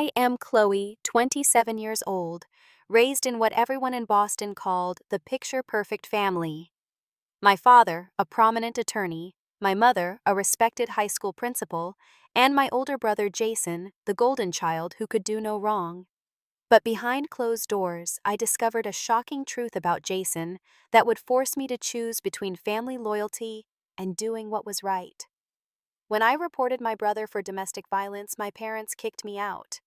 I am Chloe, 27 years old, raised in what everyone in Boston called the picture-perfect family. My father, a prominent attorney, my mother, a respected high school principal, and my older brother Jason, the golden child who could do no wrong. But behind closed doors, I discovered a shocking truth about Jason that would force me to choose between family loyalty and doing what was right. When I reported my brother for domestic violence, my parents kicked me out.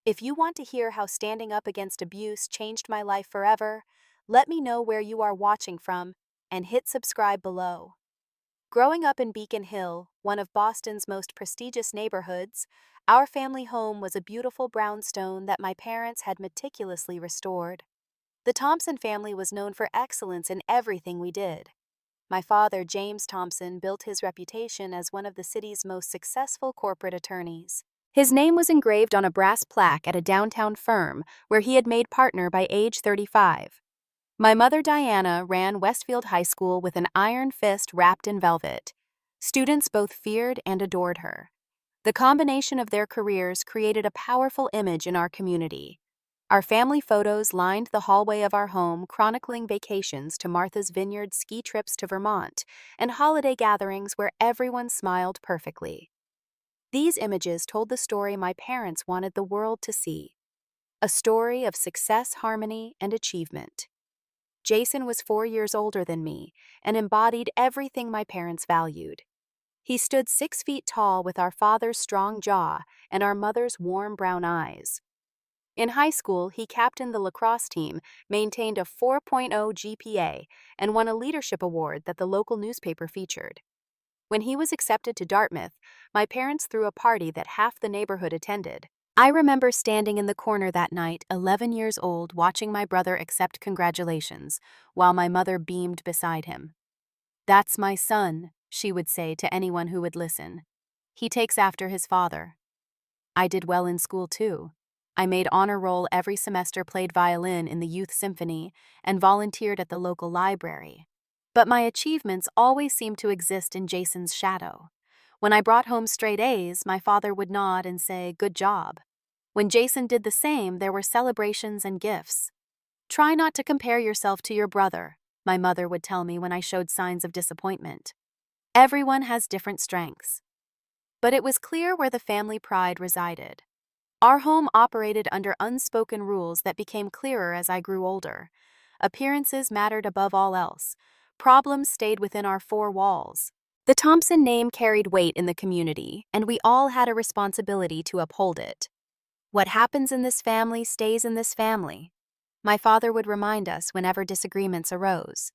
If you want to hear how standing up against abuse changed my life forever, let me know where you are watching from and hit subscribe below. Growing up in Beacon Hill, one of Boston's most prestigious neighborhoods, our family home was a beautiful brownstone that my parents had meticulously restored. The Thompson family was known for excellence in everything we did. My father, James Thompson, built his reputation as one of the city's most successful corporate attorneys. His name was engraved on a brass plaque at a downtown firm where he had made partner by age 35. My mother, Diana, ran Westfield High School with an iron fist wrapped in velvet. Students both feared and adored her. The combination of their careers created a powerful image in our community. Our family photos lined the hallway of our home, chronicling vacations to Martha's Vineyard, ski trips to Vermont, and holiday gatherings where everyone smiled perfectly. These images told the story my parents wanted the world to see, a story of success, harmony, and achievement. Jason was 4 years older than me and embodied everything my parents valued. He stood 6 feet tall with our father's strong jaw and our mother's warm brown eyes. In high school, he captained the lacrosse team, maintained a 4.0 GPA, and won a leadership award that the local newspaper featured. When he was accepted to Dartmouth, my parents threw a party that half the neighborhood attended. I remember standing in the corner that night, 11 years old, watching my brother accept congratulations, while my mother beamed beside him. "That's my son," she would say to anyone who would listen. "He takes after his father." I did well in school, too. I made honor roll every semester, played violin in the youth symphony, and volunteered at the local library. But my achievements always seemed to exist in Jason's shadow. When I brought home straight A's, my father would nod and say, "Good job." When Jason did the same, there were celebrations and gifts. "Try not to compare yourself to your brother," my mother would tell me when I showed signs of disappointment. Everyone has different strengths. But it was clear where the family pride resided. Our home operated under unspoken rules that became clearer as I grew older. Appearances mattered above all else. Problems stayed within our 4 walls. The Thompson name carried weight in the community, and we all had a responsibility to uphold it. "What happens in this family stays in this family," my father would remind us whenever disagreements arose.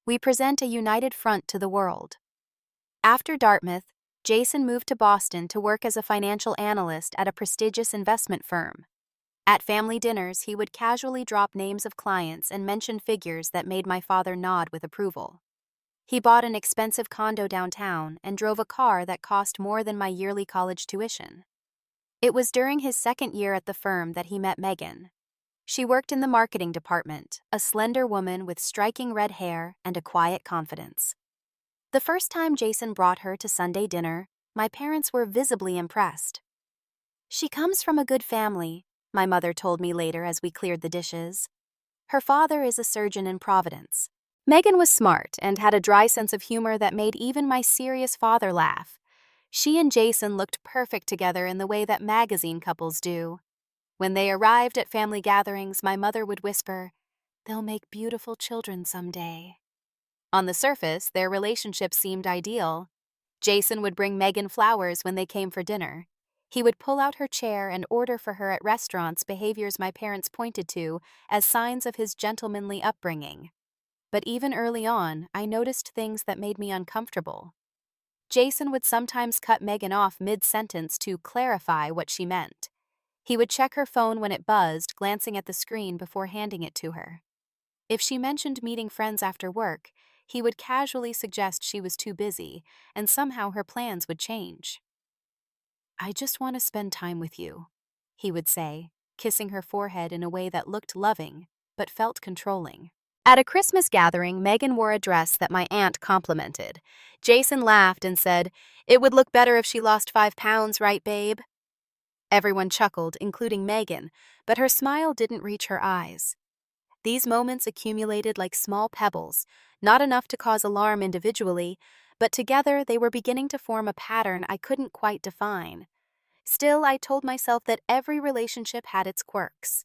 "We present a united front to the world." After Dartmouth, Jason moved to Boston to work as a financial analyst at a prestigious investment firm. At family dinners, he would casually drop names of clients and mention figures that made my father nod with approval. He bought an expensive condo downtown and drove a car that cost more than my yearly college tuition. It was during his second year at the firm that he met Megan. She worked in the marketing department, a slender woman with striking red hair and a quiet confidence. The first time Jason brought her to Sunday dinner, my parents were visibly impressed. "She comes from a good family," my mother told me later as we cleared the dishes. "Her father is a surgeon in Providence." Megan was smart and had a dry sense of humor that made even my serious father laugh. She and Jason looked perfect together in the way that magazine couples do. When they arrived at family gatherings, my mother would whisper, "They'll make beautiful children someday." On the surface, their relationship seemed ideal. Jason would bring Megan flowers when they came for dinner. He would pull out her chair and order for her at restaurants, behaviors my parents pointed to as signs of his gentlemanly upbringing. But even early on, I noticed things that made me uncomfortable. Jason would sometimes cut Megan off mid-sentence to clarify what she meant. He would check her phone when it buzzed, glancing at the screen before handing it to her. If she mentioned meeting friends after work, he would casually suggest she was too busy, and somehow her plans would change. "I just want to spend time with you," he would say, kissing her forehead in a way that looked loving, but felt controlling. At a Christmas gathering, Megan wore a dress that my aunt complimented. Jason laughed and said, "It would look better if she lost 5 pounds, right, babe?" Everyone chuckled, including Megan, but her smile didn't reach her eyes. These moments accumulated like small pebbles, not enough to cause alarm individually, but together they were beginning to form a pattern I couldn't quite define. Still, I told myself that every relationship had its quirks.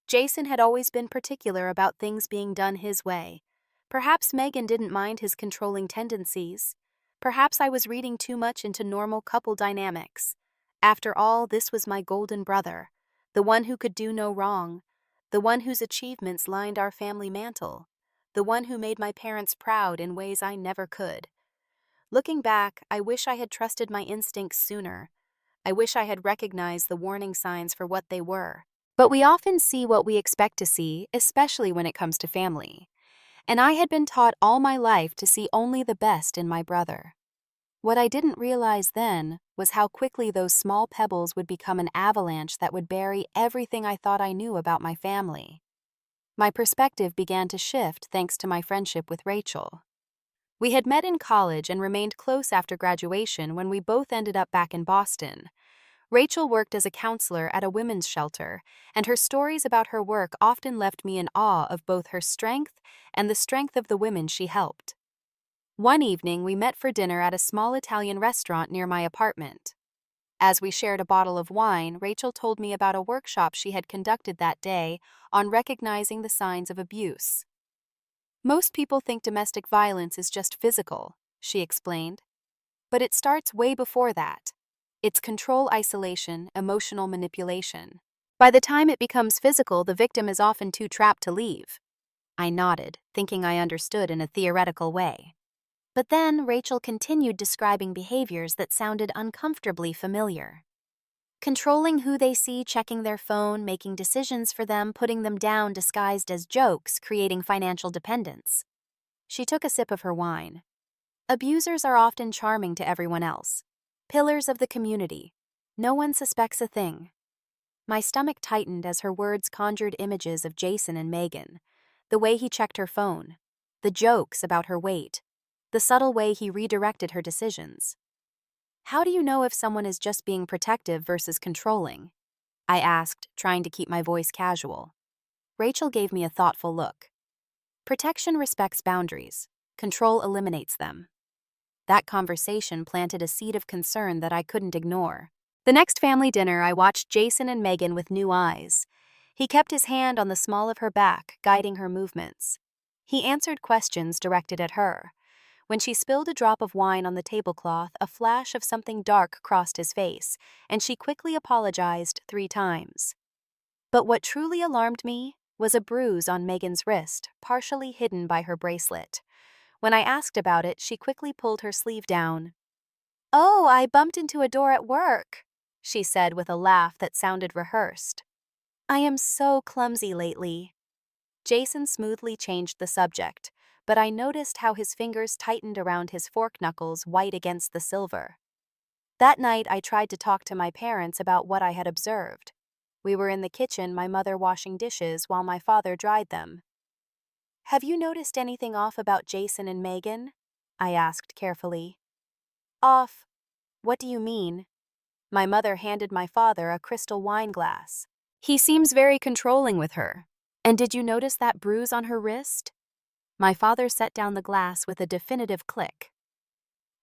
Jason had always been particular about things being done his way. Perhaps Megan didn't mind his controlling tendencies. Perhaps I was reading too much into normal couple dynamics. After all, this was my golden brother, the one who could do no wrong, the one whose achievements lined our family mantle, the one who made my parents proud in ways I never could. Looking back, I wish I had trusted my instincts sooner. I wish I had recognized the warning signs for what they were. But we often see what we expect to see, especially when it comes to family. And I had been taught all my life to see only the best in my brother. What I didn't realize then was how quickly those small pebbles would become an avalanche that would bury everything I thought I knew about my family. My perspective began to shift thanks to my friendship with Rachel. We had met in college and remained close after graduation when we both ended up back in Boston. Rachel worked as a counselor at a women's shelter, and her stories about her work often left me in awe of both her strength and the strength of the women she helped. One evening, we met for dinner at a small Italian restaurant near my apartment. As we shared a bottle of wine, Rachel told me about a workshop she had conducted that day on recognizing the signs of abuse. Most people think domestic violence is just physical, she explained. But it starts way before that. It's control isolation, emotional manipulation. By the time it becomes physical, the victim is often too trapped to leave. I nodded, thinking I understood in a theoretical way. But then Rachel continued describing behaviors that sounded uncomfortably familiar. Controlling who they see, checking their phone, making decisions for them, putting them down disguised as jokes, creating financial dependence. She took a sip of her wine. Abusers are often charming to everyone else. Pillars of the community. No one suspects a thing. My stomach tightened as her words conjured images of Jason and Megan. The way he checked her phone. The jokes about her weight. The subtle way he redirected her decisions. How do you know if someone is just being protective versus controlling? I asked, trying to keep my voice casual. Rachel gave me a thoughtful look. Protection respects boundaries. Control eliminates them. That conversation planted a seed of concern that I couldn't ignore. The next family dinner, I watched Jason and Megan with new eyes. He kept his hand on the small of her back, guiding her movements. He answered questions directed at her. When she spilled a drop of wine on the tablecloth, a flash of something dark crossed his face, and she quickly apologized 3 times. But what truly alarmed me was a bruise on Megan's wrist, partially hidden by her bracelet. When I asked about it, she quickly pulled her sleeve down. "Oh, I bumped into a door at work," she said with a laugh that sounded rehearsed. "I am so clumsy lately." Jason smoothly changed the subject, but I noticed how his fingers tightened around his fork knuckles, white against the silver. That night, I tried to talk to my parents about what I had observed. We were in the kitchen, my mother washing dishes while my father dried them. "Have you noticed anything off about Jason and Megan?" I asked carefully. "Off? What do you mean?" My mother handed my father a crystal wine glass. "He seems very controlling with her. And did you notice that bruise on her wrist?" My father set down the glass with a definitive click.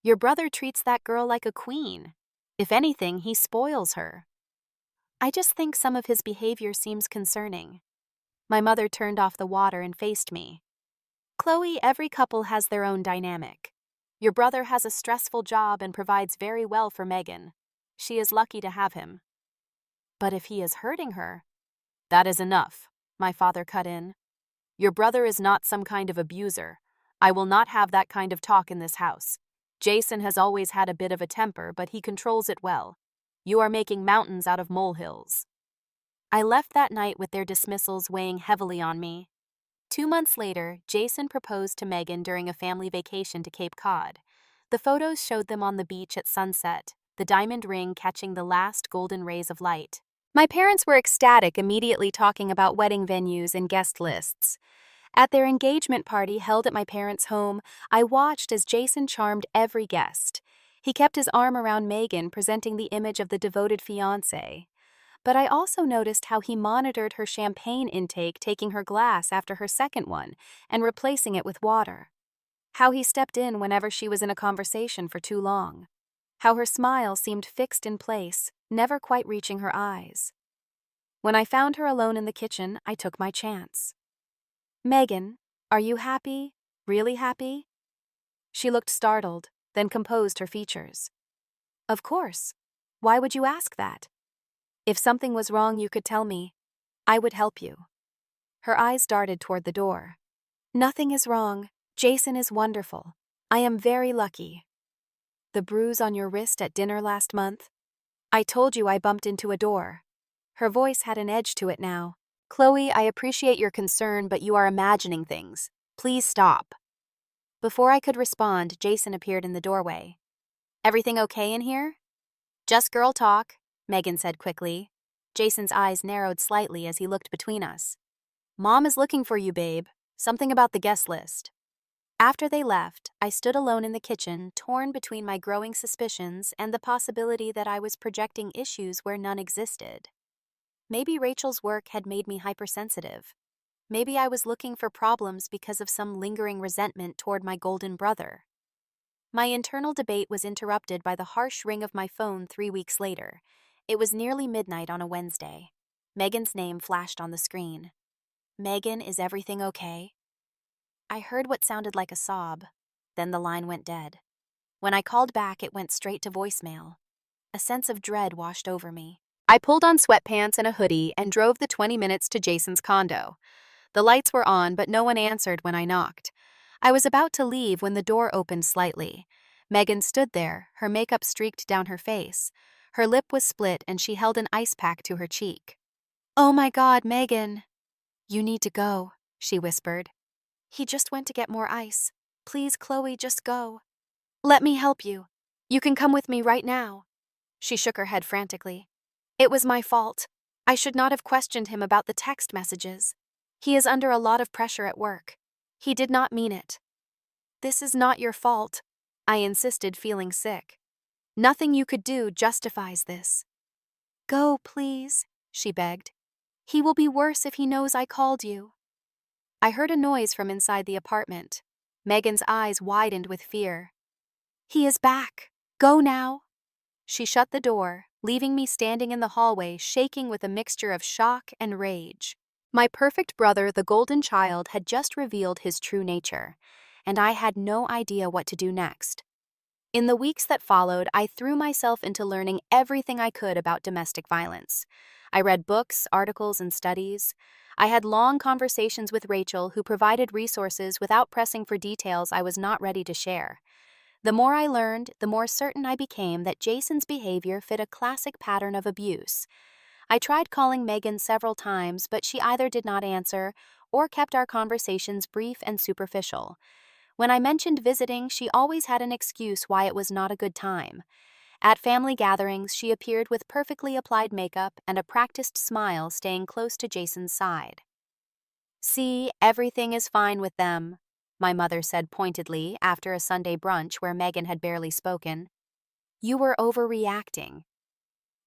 "Your brother treats that girl like a queen. If anything, he spoils her." "I just think some of his behavior seems concerning." My mother turned off the water and faced me. "Chloe, every couple has their own dynamic. Your brother has a stressful job and provides very well for Megan. She is lucky to have him." "But if he is hurting her—" "That is enough," my father cut in. "Your brother is not some kind of abuser. I will not have that kind of talk in this house. Jason has always had a bit of a temper, but he controls it well. You are making mountains out of molehills." I left that night with their dismissals weighing heavily on me. 2 months later, Jason proposed to Megan during a family vacation to Cape Cod. The photos showed them on the beach at sunset, the diamond ring catching the last golden rays of light. My parents were ecstatic, immediately talking about wedding venues and guest lists. At their engagement party held at my parents' home, I watched as Jason charmed every guest. He kept his arm around Megan, presenting the image of the devoted fiancée. But I also noticed how he monitored her champagne intake, taking her glass after her second one and replacing it with water. How he stepped in whenever she was in a conversation for too long. How her smile seemed fixed in place, never quite reaching her eyes. When I found her alone in the kitchen, I took my chance. "Megan, are you happy? Really happy?" She looked startled, then composed her features. "Of course. Why would you ask that? If something was wrong, you could tell me. I would help you." Her eyes darted toward the door. "Nothing is wrong. Jason is wonderful. I am very lucky." "The bruise on your wrist at dinner last month? I told you I bumped into a door." Her voice had an edge to it now. "Chloe, I appreciate your concern, but you are imagining things. Please stop." Before I could respond, Jason appeared in the doorway. "Everything okay in here?" "Just girl talk," Megan said quickly. Jason's eyes narrowed slightly as he looked between us. "Mom is looking for you, babe. Something about the guest list." After they left, I stood alone in the kitchen, torn between my growing suspicions and the possibility that I was projecting issues where none existed. Maybe Rachel's work had made me hypersensitive. Maybe I was looking for problems because of some lingering resentment toward my golden brother. My internal debate was interrupted by the harsh ring of my phone 3 weeks later. It was nearly midnight on a Wednesday. Megan's name flashed on the screen. "Megan, is everything okay?" I heard what sounded like a sob. Then the line went dead. When I called back, it went straight to voicemail. A sense of dread washed over me. I pulled on sweatpants and a hoodie and drove the 20 minutes to Jason's condo. The lights were on, but no one answered when I knocked. I was about to leave when the door opened slightly. Megan stood there, her makeup streaked down her face. Her lip was split and she held an ice pack to her cheek. "Oh my God, Megan." "You need to go," she whispered. "He just went to get more ice. Please, Chloe, just go." "Let me help you. You can come with me right now." She shook her head frantically. "It was my fault. I should not have questioned him about the text messages. He is under a lot of pressure at work. He did not mean it." "This is not your fault," I insisted, feeling sick. "Nothing you could do justifies this." "Go, please," she begged. "He will be worse if he knows I called you." I heard a noise from inside the apartment. Megan's eyes widened with fear. "He is back. Go now." She shut the door, leaving me standing in the hallway, shaking with a mixture of shock and rage. My perfect brother, the golden child, had just revealed his true nature, and I had no idea what to do next. In the weeks that followed, I threw myself into learning everything I could about domestic violence. I read books, articles, and studies. I had long conversations with Rachel, who provided resources without pressing for details I was not ready to share. The more I learned, the more certain I became that Jason's behavior fit a classic pattern of abuse. I tried calling Megan several times, but she either did not answer or kept our conversations brief and superficial. When I mentioned visiting, she always had an excuse why it was not a good time. At family gatherings, she appeared with perfectly applied makeup and a practiced smile, staying close to Jason's side. "See, everything is fine with them," my mother said pointedly after a Sunday brunch where Megan had barely spoken. "You were overreacting."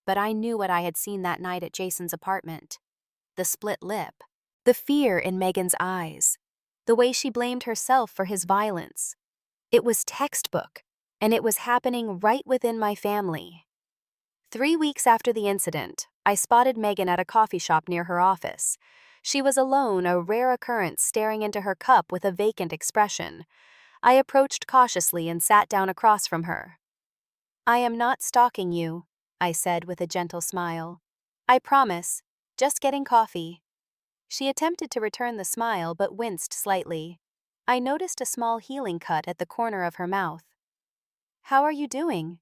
But I knew what I had seen that night at Jason's apartment. The split lip, the fear in Megan's eyes, the way she blamed herself for his violence. It was textbook, and it was happening right within my family. 3 weeks after the incident, I spotted Megan at a coffee shop near her office. She was alone, a rare occurrence, staring into her cup with a vacant expression. I approached cautiously and sat down across from her. "I am not stalking you," I said with a gentle smile. "I promise, just getting coffee." She attempted to return the smile but winced slightly. I noticed a small healing cut at the corner of her mouth. "How are you doing?"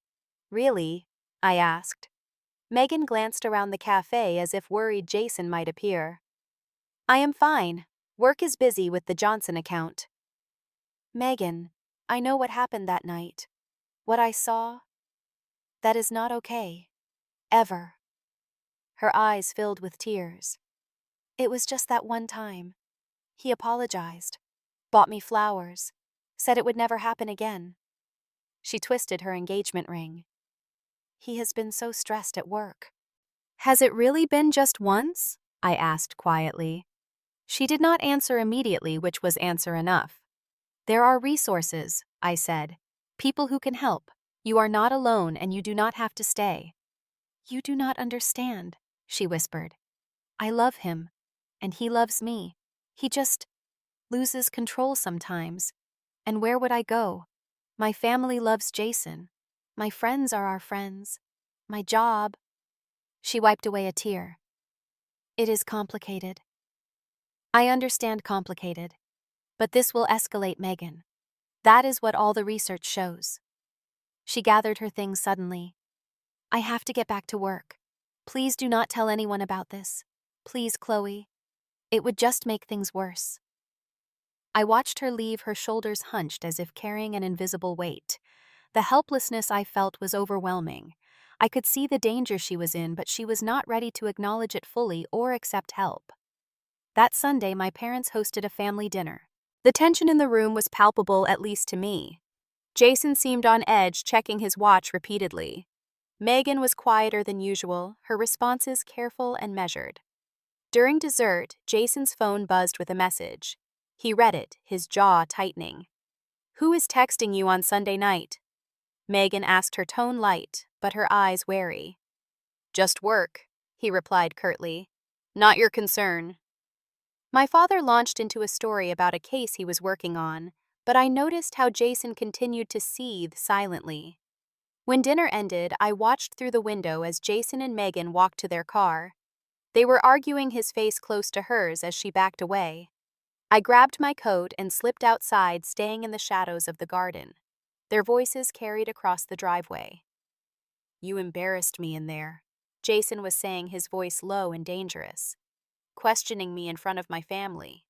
"Really?" I asked. Megan glanced around the cafe as if worried Jason might appear. "I am fine. Work is busy with the Johnson account." "Megan, I know what happened that night. What I saw. That is not okay. Ever." Her eyes filled with tears. "It was just that one time. He apologized, bought me flowers, said it would never happen again." She twisted her engagement ring. "He has been so stressed at work." Has it really been just once? I asked quietly. She did not answer immediately, which was answer enough. There are resources, I said. People who can help. You are not alone and you do not have to stay. You do not understand, she whispered. I love him, and he loves me. He just loses control sometimes. And where would I go? My family loves Jason. My friends are our friends. My job. She wiped away a tear. It is complicated. I understand complicated. But this will escalate Megan. That is what all the research shows. She gathered her things suddenly. I have to get back to work. Please do not tell anyone about this. Please, Chloe. It would just make things worse. I watched her leave, her shoulders hunched as if carrying an invisible weight. The helplessness I felt was overwhelming. I could see the danger she was in, but she was not ready to acknowledge it fully or accept help. That Sunday, my parents hosted a family dinner. The tension in the room was palpable, at least to me. Jason seemed on edge, checking his watch repeatedly. Megan was quieter than usual, her responses careful and measured. During dessert, Jason's phone buzzed with a message. He read it, his jaw tightening. Who is texting you on Sunday night? Megan asked, her tone light, but her eyes wary. Just work, he replied curtly. Not your concern. My father launched into a story about a case he was working on, but I noticed how Jason continued to seethe silently. When dinner ended, I watched through the window as Jason and Megan walked to their car. They were arguing, his face close to hers as she backed away. I grabbed my coat and slipped outside, staying in the shadows of the garden. Their voices carried across the driveway. You embarrassed me in there, Jason was saying, his voice low and dangerous. Questioning me in front of my family.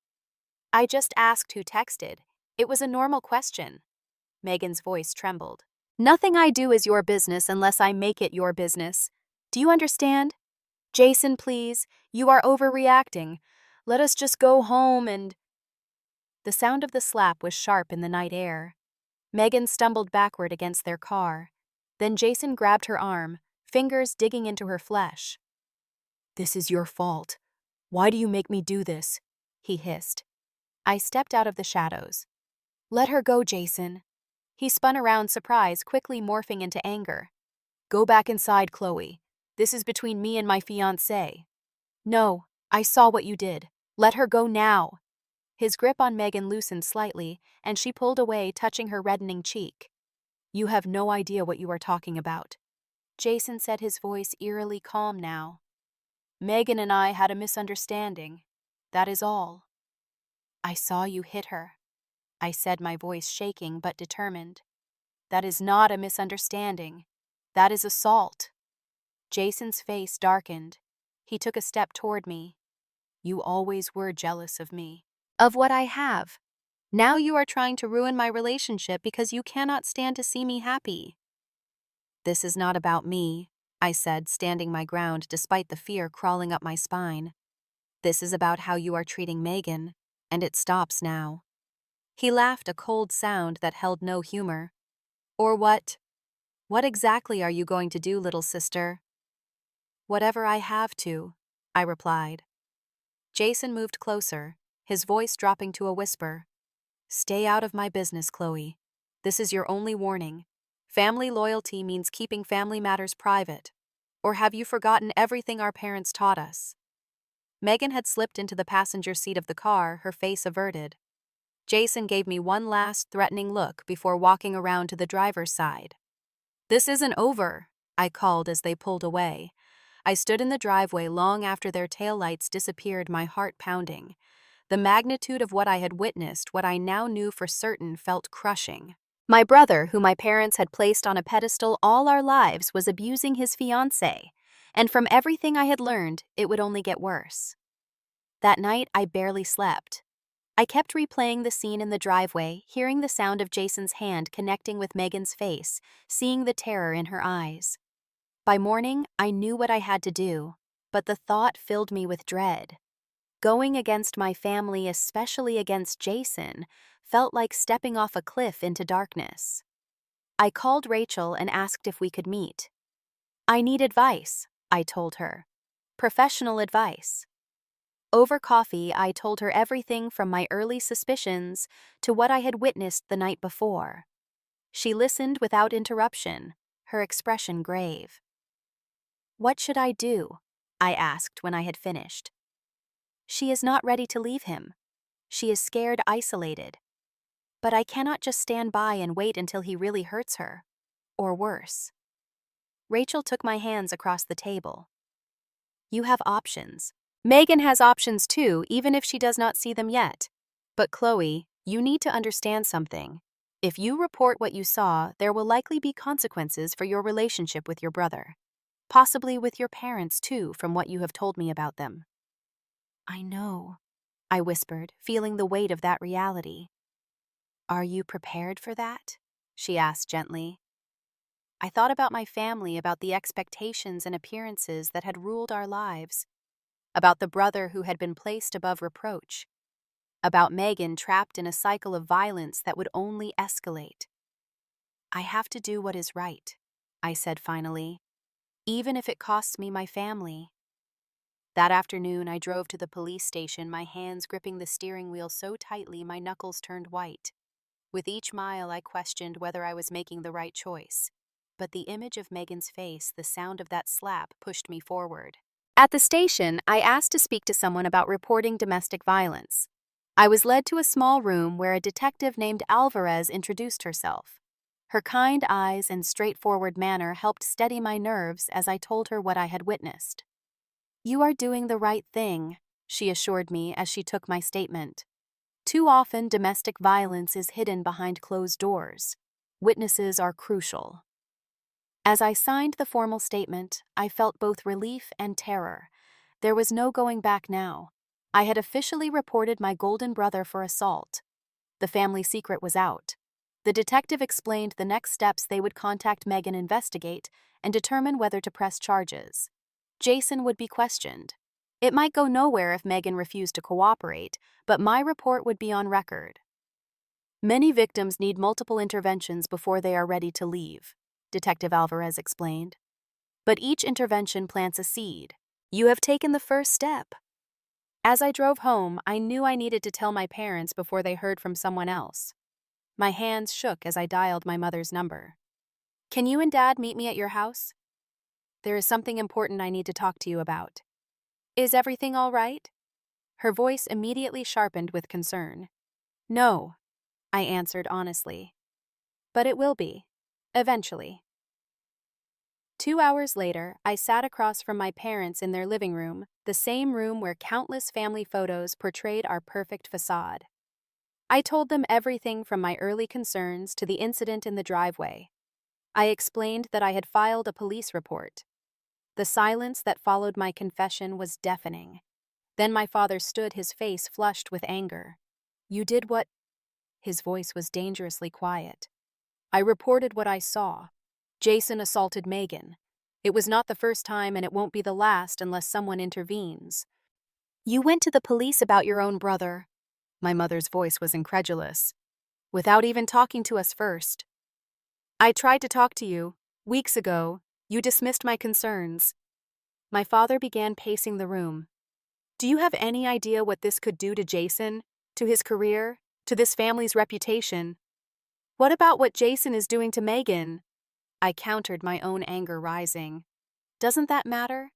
I just asked who texted. It was a normal question. Megan's voice trembled. Nothing I do is your business unless I make it your business. Do you understand? Jason, please, you are overreacting. Let us just go home and… The sound of the slap was sharp in the night air. Megan stumbled backward against their car. Then Jason grabbed her arm, fingers digging into her flesh. This is your fault. Why do you make me do this? He hissed. I stepped out of the shadows. Let her go, Jason. He spun around, surprise quickly morphing into anger. Go back inside, Chloe. This is between me and my fiancé. No, I saw what you did. Let her go now. His grip on Megan loosened slightly, and she pulled away, touching her reddening cheek. You have no idea what you are talking about. Jason said, his voice eerily calm now. Megan and I had a misunderstanding. That is all. I saw you hit her, I said, my voice shaking but determined. That is not a misunderstanding. That is assault. Jason's face darkened. He took a step toward me. You always were jealous of me. Of what I have. Now you are trying to ruin my relationship because you cannot stand to see me happy. This is not about me, I said, standing my ground despite the fear crawling up my spine. This is about how you are treating Megan, and it stops now. He laughed, a cold sound that held no humor. Or what? What exactly are you going to do, little sister? Whatever I have to, I replied. Jason moved closer, his voice dropping to a whisper. Stay out of my business, Chloe. This is your only warning. Family loyalty means keeping family matters private. Or have you forgotten everything our parents taught us? Megan had slipped into the passenger seat of the car, her face averted. Jason gave me one last threatening look before walking around to the driver's side. This isn't over, I called as they pulled away. I stood in the driveway long after their taillights disappeared, my heart pounding. The magnitude of what I had witnessed, what I now knew for certain, felt crushing. My brother, who my parents had placed on a pedestal all our lives, was abusing his fiancée, and from everything I had learned, it would only get worse. That night, I barely slept. I kept replaying the scene in the driveway, hearing the sound of Jason's hand connecting with Megan's face, seeing the terror in her eyes. By morning, I knew what I had to do, but the thought filled me with dread. Going against my family, especially against Jason, felt like stepping off a cliff into darkness. I called Rachel and asked if we could meet. I need advice, I told her. Professional advice. Over coffee, I told her everything from my early suspicions to what I had witnessed the night before. She listened without interruption, her expression grave. "What should I do?" I asked when I had finished. "She is not ready to leave him. She is scared, isolated. But I cannot just stand by and wait until he really hurts her. Or worse." Rachel took my hands across the table. "You have options. Megan has options too, even if she does not see them yet. But Chloe, you need to understand something. If you report what you saw, there will likely be consequences for your relationship with your brother. Possibly with your parents too, from what you have told me about them." "I know," I whispered, feeling the weight of that reality. "Are you prepared for that?" she asked gently. I thought about my family, about the expectations and appearances that had ruled our lives, about the brother who had been placed above reproach, about Megan trapped in a cycle of violence that would only escalate. "I have to do what is right," I said finally, "even if it costs me my family." That afternoon, I drove to the police station, my hands gripping the steering wheel so tightly my knuckles turned white. With each mile, I questioned whether I was making the right choice. But the image of Megan's face, the sound of that slap, pushed me forward. At the station, I asked to speak to someone about reporting domestic violence. I was led to a small room where a detective named Alvarez introduced herself. Her kind eyes and straightforward manner helped steady my nerves as I told her what I had witnessed. "You are doing the right thing," she assured me as she took my statement. "Too often, domestic violence is hidden behind closed doors. Witnesses are crucial." As I signed the formal statement, I felt both relief and terror. There was no going back now. I had officially reported my golden brother for assault. The family secret was out. The detective explained the next steps: they would contact Megan, investigate, and determine whether to press charges. Jason would be questioned. It might go nowhere if Megan refused to cooperate, but my report would be on record. "Many victims need multiple interventions before they are ready to leave," Detective Alvarez explained. "But each intervention plants a seed. You have taken the first step." As I drove home, I knew I needed to tell my parents before they heard from someone else. My hands shook as I dialed my mother's number. "Can you and Dad meet me at your house? There is something important I need to talk to you about." "Is everything all right?" Her voice immediately sharpened with concern. "No," I answered honestly. "But it will be. Eventually." 2 hours later, I sat across from my parents in their living room, the same room where countless family photos portrayed our perfect facade. I told them everything from my early concerns to the incident in the driveway. I explained that I had filed a police report. The silence that followed my confession was deafening. Then my father stood, his face flushed with anger. "You did what?" His voice was dangerously quiet. "I reported what I saw. Jason assaulted Megan. It was not the first time, and it won't be the last unless someone intervenes." "You went to the police about your own brother?" My mother's voice was incredulous. "Without even talking to us first." "I tried to talk to you. Weeks ago. You dismissed my concerns." My father began pacing the room. "Do you have any idea what this could do to Jason, to his career, to this family's reputation?" "What about what Jason is doing to Megan?" I countered, my own anger rising. "Doesn't that matter?"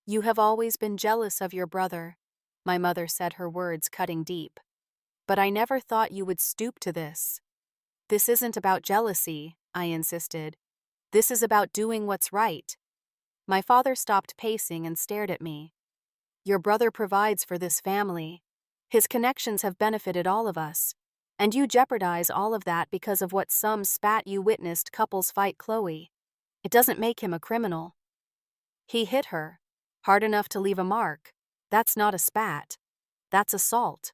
"You have always been jealous of your brother," my mother said, her words cutting deep. "But I never thought you would stoop to this." "This isn't about jealousy," I insisted. "This is about doing what's right." My father stopped pacing and stared at me. "Your brother provides for this family. His connections have benefited all of us. And you jeopardize all of that because of what some spat you witnessed couples fight Chloe. It doesn't make him a criminal." "He hit her. Hard enough to leave a mark. That's not a spat. That's assault."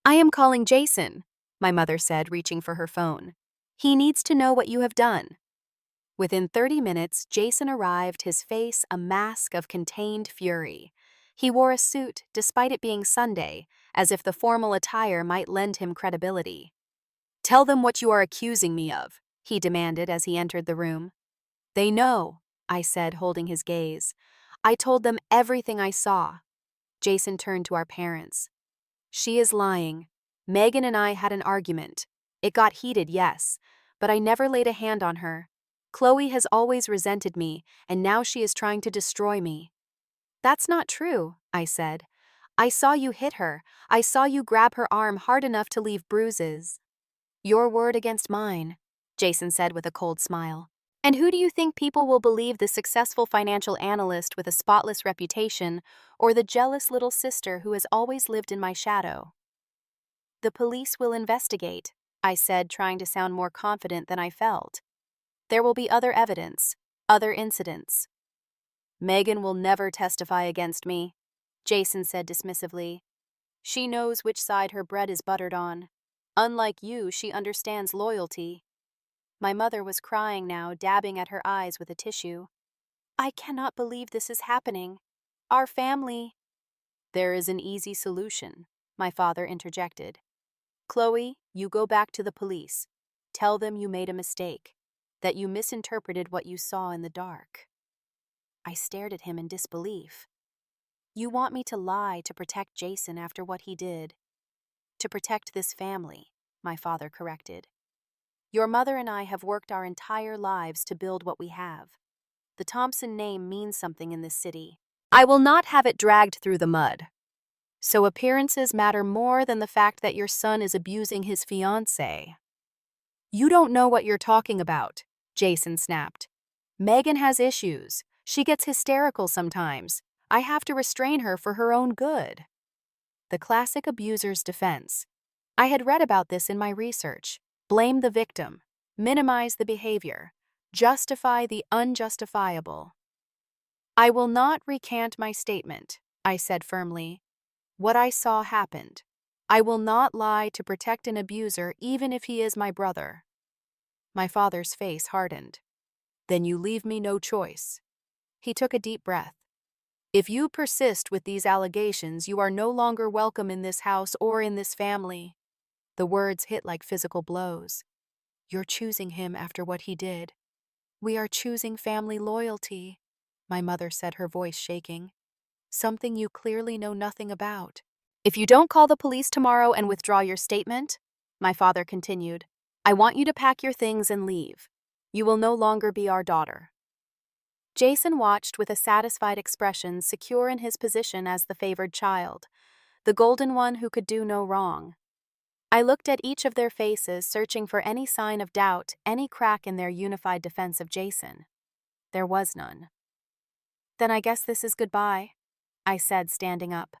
"I am calling Jason," my mother said, reaching for her phone. "He needs to know what you have done." Within 30 minutes, Jason arrived, his face a mask of contained fury. He wore a suit, despite it being Sunday, as if the formal attire might lend him credibility. "Tell them what you are accusing me of," he demanded as he entered the room. "They know," I said, holding his gaze. I told them everything I saw. Jason turned to our parents. She is lying. Megan and I had an argument. It got heated, yes, but I never laid a hand on her. Chloe has always resented me, and now she is trying to destroy me. That's not true, I said. I saw you hit her. I saw you grab her arm hard enough to leave bruises. Your word against mine, Jason said with a cold smile. And who do you think people will believe, the successful financial analyst with a spotless reputation, or the jealous little sister who has always lived in my shadow? The police will investigate, I said, trying to sound more confident than I felt. There will be other evidence, other incidents. Megan will never testify against me, Jason said dismissively. She knows which side her bread is buttered on. Unlike you, she understands loyalty. My mother was crying now, dabbing at her eyes with a tissue. I cannot believe this is happening. Our family. There is an easy solution, my father interjected. Chloe, you go back to the police. Tell them you made a mistake, that you misinterpreted what you saw in the dark. I stared at him in disbelief. You want me to lie to protect Jason after what he did? To protect this family, my father corrected. Your mother and I have worked our entire lives to build what we have. The Thompson name means something in this city. I will not have it dragged through the mud. So appearances matter more than the fact that your son is abusing his fiancée. You don't know what you're talking about, Jason snapped. Megan has issues. She gets hysterical sometimes. I have to restrain her for her own good. The classic abuser's defense. I had read about this in my research. Blame the victim. Minimize the behavior. Justify the unjustifiable. I will not recant my statement, I said firmly. What I saw happened. I will not lie to protect an abuser even if he is my brother. My father's face hardened. Then you leave me no choice. He took a deep breath. If you persist with these allegations, you are no longer welcome in this house or in this family. The words hit like physical blows. You're choosing him after what he did. We are choosing family loyalty, my mother said, her voice shaking. Something you clearly know nothing about. If you don't call the police tomorrow and withdraw your statement, my father continued, I want you to pack your things and leave. You will no longer be our daughter. Jason watched with a satisfied expression, secure in his position as the favored child, the golden one who could do no wrong. I looked at each of their faces, searching for any sign of doubt, any crack in their unified defense of Jason. There was none. Then I guess this is goodbye, I said, standing up.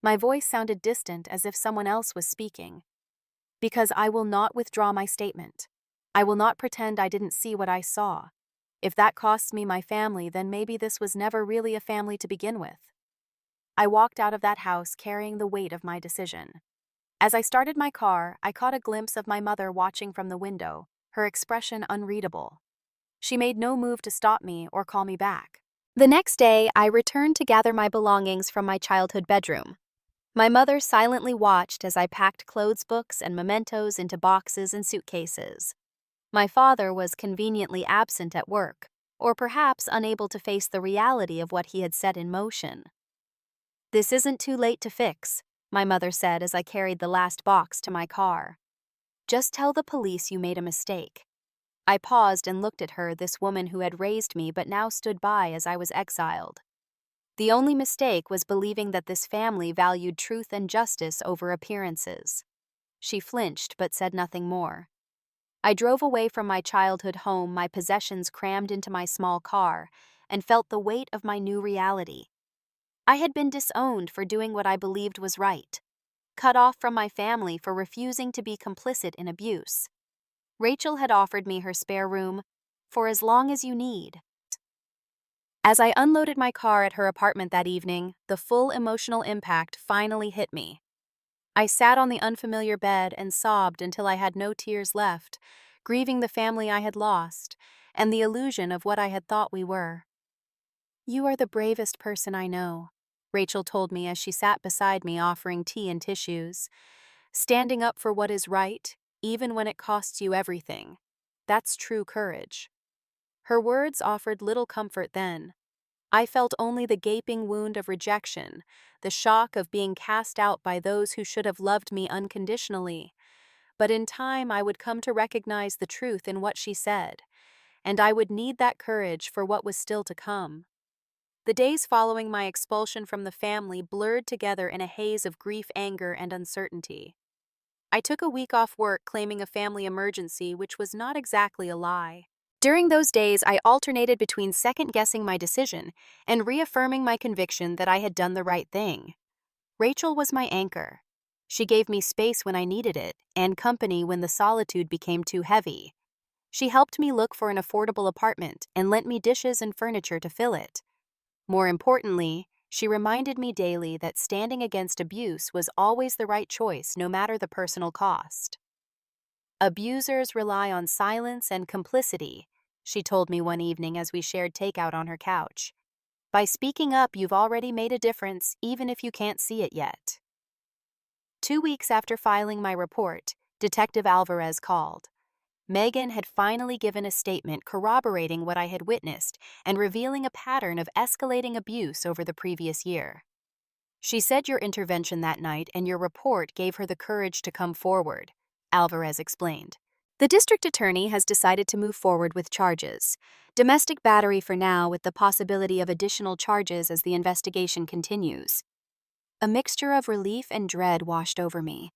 My voice sounded distant, as if someone else was speaking. Because I will not withdraw my statement. I will not pretend I didn't see what I saw. If that costs me my family, then maybe this was never really a family to begin with. I walked out of that house carrying the weight of my decision. As I started my car, I caught a glimpse of my mother watching from the window, her expression unreadable. She made no move to stop me or call me back. The next day, I returned to gather my belongings from my childhood bedroom. My mother silently watched as I packed clothes, books, and mementos into boxes and suitcases. My father was conveniently absent at work, or perhaps unable to face the reality of what he had set in motion. This isn't too late to fix, my mother said as I carried the last box to my car. Just tell the police you made a mistake. I paused and looked at her, this woman who had raised me but now stood by as I was exiled. The only mistake was believing that this family valued truth and justice over appearances. She flinched but said nothing more. I drove away from my childhood home, my possessions crammed into my small car, and felt the weight of my new reality. I had been disowned for doing what I believed was right, cut off from my family for refusing to be complicit in abuse. Rachel had offered me her spare room for as long as you need. As I unloaded my car at her apartment that evening, the full emotional impact finally hit me. I sat on the unfamiliar bed and sobbed until I had no tears left, grieving the family I had lost and the illusion of what I had thought we were. You are the bravest person I know, Rachel told me as she sat beside me offering tea and tissues. Standing up for what is right, even when it costs you everything. That's true courage. Her words offered little comfort then. I felt only the gaping wound of rejection, the shock of being cast out by those who should have loved me unconditionally. But in time, I would come to recognize the truth in what she said, and I would need that courage for what was still to come. The days following my expulsion from the family blurred together in a haze of grief, anger, and uncertainty. I took a week off work claiming a family emergency, which was not exactly a lie. During those days, I alternated between second-guessing my decision and reaffirming my conviction that I had done the right thing. Rachel was my anchor. She gave me space when I needed it and company when the solitude became too heavy. She helped me look for an affordable apartment and lent me dishes and furniture to fill it. More importantly, she reminded me daily that standing against abuse was always the right choice, no matter the personal cost. Abusers rely on silence and complicity, she told me one evening as we shared takeout on her couch. By speaking up, you've already made a difference, even if you can't see it yet. 2 weeks after filing my report, Detective Alvarez called. Megan had finally given a statement corroborating what I had witnessed and revealing a pattern of escalating abuse over the previous year. She said your intervention that night and your report gave her the courage to come forward, Alvarez explained. The district attorney has decided to move forward with charges. Domestic battery for now, with the possibility of additional charges as the investigation continues. A mixture of relief and dread washed over me.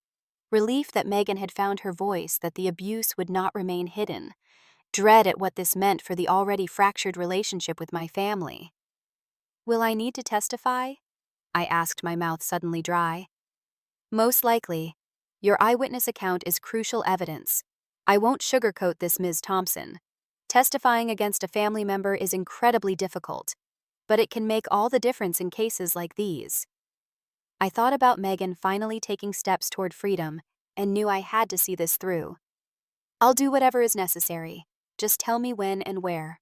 Relief that Megan had found her voice, that the abuse would not remain hidden. Dread at what this meant for the already fractured relationship with my family. Will I need to testify? I asked, my mouth suddenly dry. Most likely. Your eyewitness account is crucial evidence. I won't sugarcoat this, Ms. Thompson. Testifying against a family member is incredibly difficult, but it can make all the difference in cases like these. I thought about Megan finally taking steps toward freedom and knew I had to see this through. I'll do whatever is necessary. Just tell me when and where.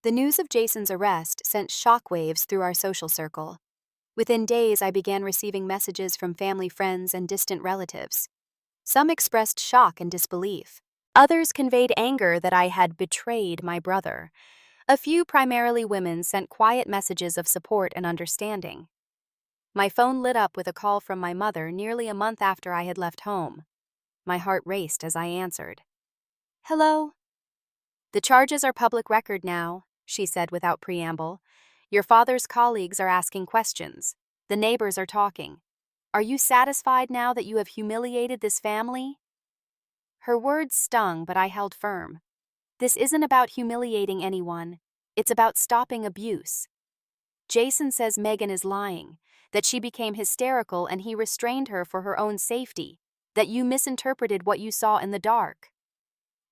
The news of Jason's arrest sent shockwaves through our social circle. Within days, I began receiving messages from family friends and distant relatives. Some expressed shock and disbelief. Others conveyed anger that I had betrayed my brother. A few, primarily women, sent quiet messages of support and understanding. My phone lit up with a call from my mother nearly a month after I had left home. My heart raced as I answered. Hello? The charges are public record now, she said without preamble. Your father's colleagues are asking questions. The neighbors are talking. Are you satisfied now that you have humiliated this family? Her words stung, but I held firm. This isn't about humiliating anyone. It's about stopping abuse. Jason says Megan is lying, that she became hysterical and he restrained her for her own safety, that you misinterpreted what you saw in the dark.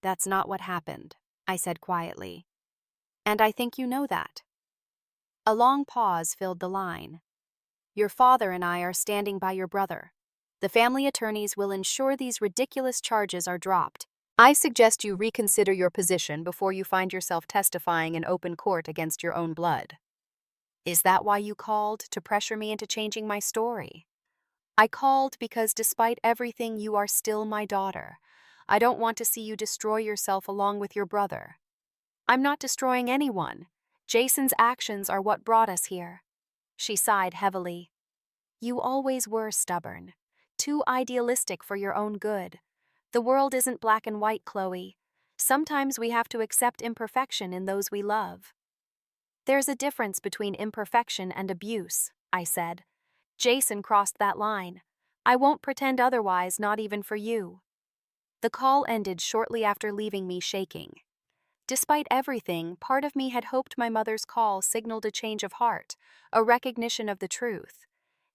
That's not what happened, I said quietly. And I think you know that. A long pause filled the line. Your father and I are standing by your brother. The family attorneys will ensure these ridiculous charges are dropped. I suggest you reconsider your position before you find yourself testifying in open court against your own blood. Is that why you called, to pressure me into changing my story? I called because despite everything, you are still my daughter. I don't want to see you destroy yourself along with your brother. I'm not destroying anyone. Jason's actions are what brought us here. She sighed heavily. You always were stubborn, too idealistic for your own good. The world isn't black and white, Chloe. Sometimes we have to accept imperfection in those we love. There's a difference between imperfection and abuse, I said. Jason crossed that line. I won't pretend otherwise, not even for you. The call ended shortly after leaving me shaking. Despite everything, part of me had hoped my mother's call signaled a change of heart, a recognition of the truth.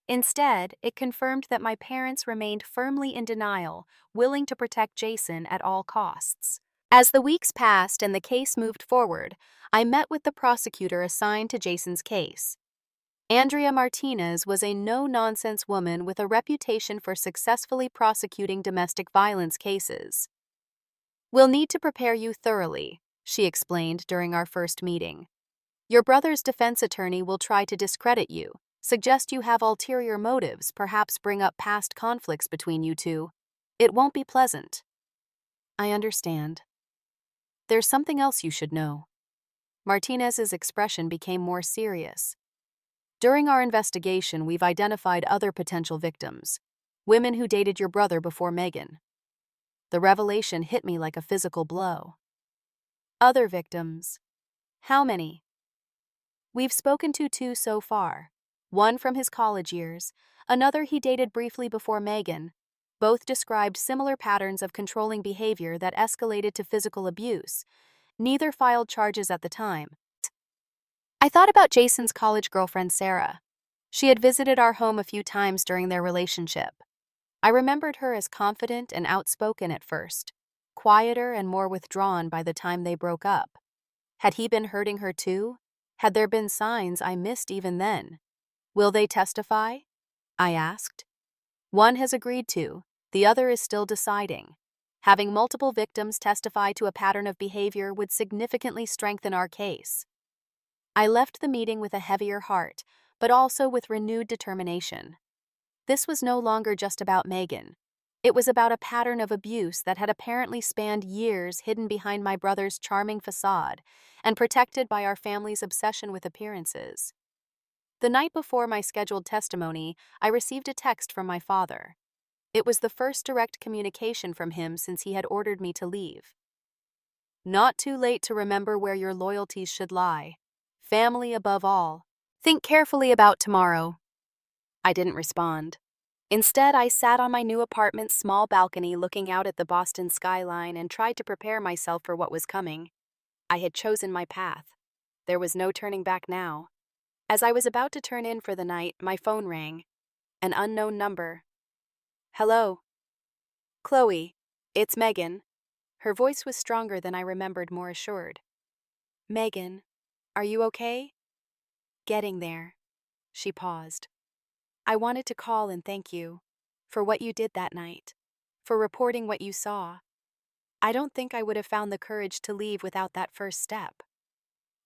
Instead, it confirmed that my parents remained firmly in denial, willing to protect Jason at all costs. As the weeks passed and the case moved forward, I met with the prosecutor assigned to Jason's case. Andrea Martinez was a no-nonsense woman with a reputation for successfully prosecuting domestic violence cases. We'll need to prepare you thoroughly, she explained during our first meeting. Your brother's defense attorney will try to discredit you, suggest you have ulterior motives, perhaps bring up past conflicts between you two. It won't be pleasant. I understand. There's something else you should know. Martinez's expression became more serious. During our investigation, we've identified other potential victims, women who dated your brother before Megan. The revelation hit me like a physical blow. Other victims. How many? We've spoken to 2 so far. One from his college years, another he dated briefly before Megan. Both described similar patterns of controlling behavior that escalated to physical abuse. Neither filed charges at the time. I thought about Jason's college girlfriend, Sarah. She had visited our home a few times during their relationship. I remembered her as confident and outspoken at first, quieter and more withdrawn by the time they broke up. Had he been hurting her too? Had there been signs I missed even then? Will they testify? I asked. One has agreed to, the other is still deciding. Having multiple victims testify to a pattern of behavior would significantly strengthen our case. I left the meeting with a heavier heart, but also with renewed determination. This was no longer just about Megan. It was about a pattern of abuse that had apparently spanned years, hidden behind my brother's charming facade and protected by our family's obsession with appearances. The night before my scheduled testimony, I received a text from my father. It was the first direct communication from him since he had ordered me to leave. Not too late to remember where your loyalties should lie. Family above all. Think carefully about tomorrow. I didn't respond. Instead, I sat on my new apartment's small balcony looking out at the Boston skyline and tried to prepare myself for what was coming. I had chosen my path. There was no turning back now. As I was about to turn in for the night, my phone rang. An unknown number. Hello. Chloe, it's Megan. Her voice was stronger than I remembered, more assured. Megan, are you okay? Getting there. She paused. I wanted to call and thank you for what you did that night, for reporting what you saw. I don't think I would have found the courage to leave without that first step.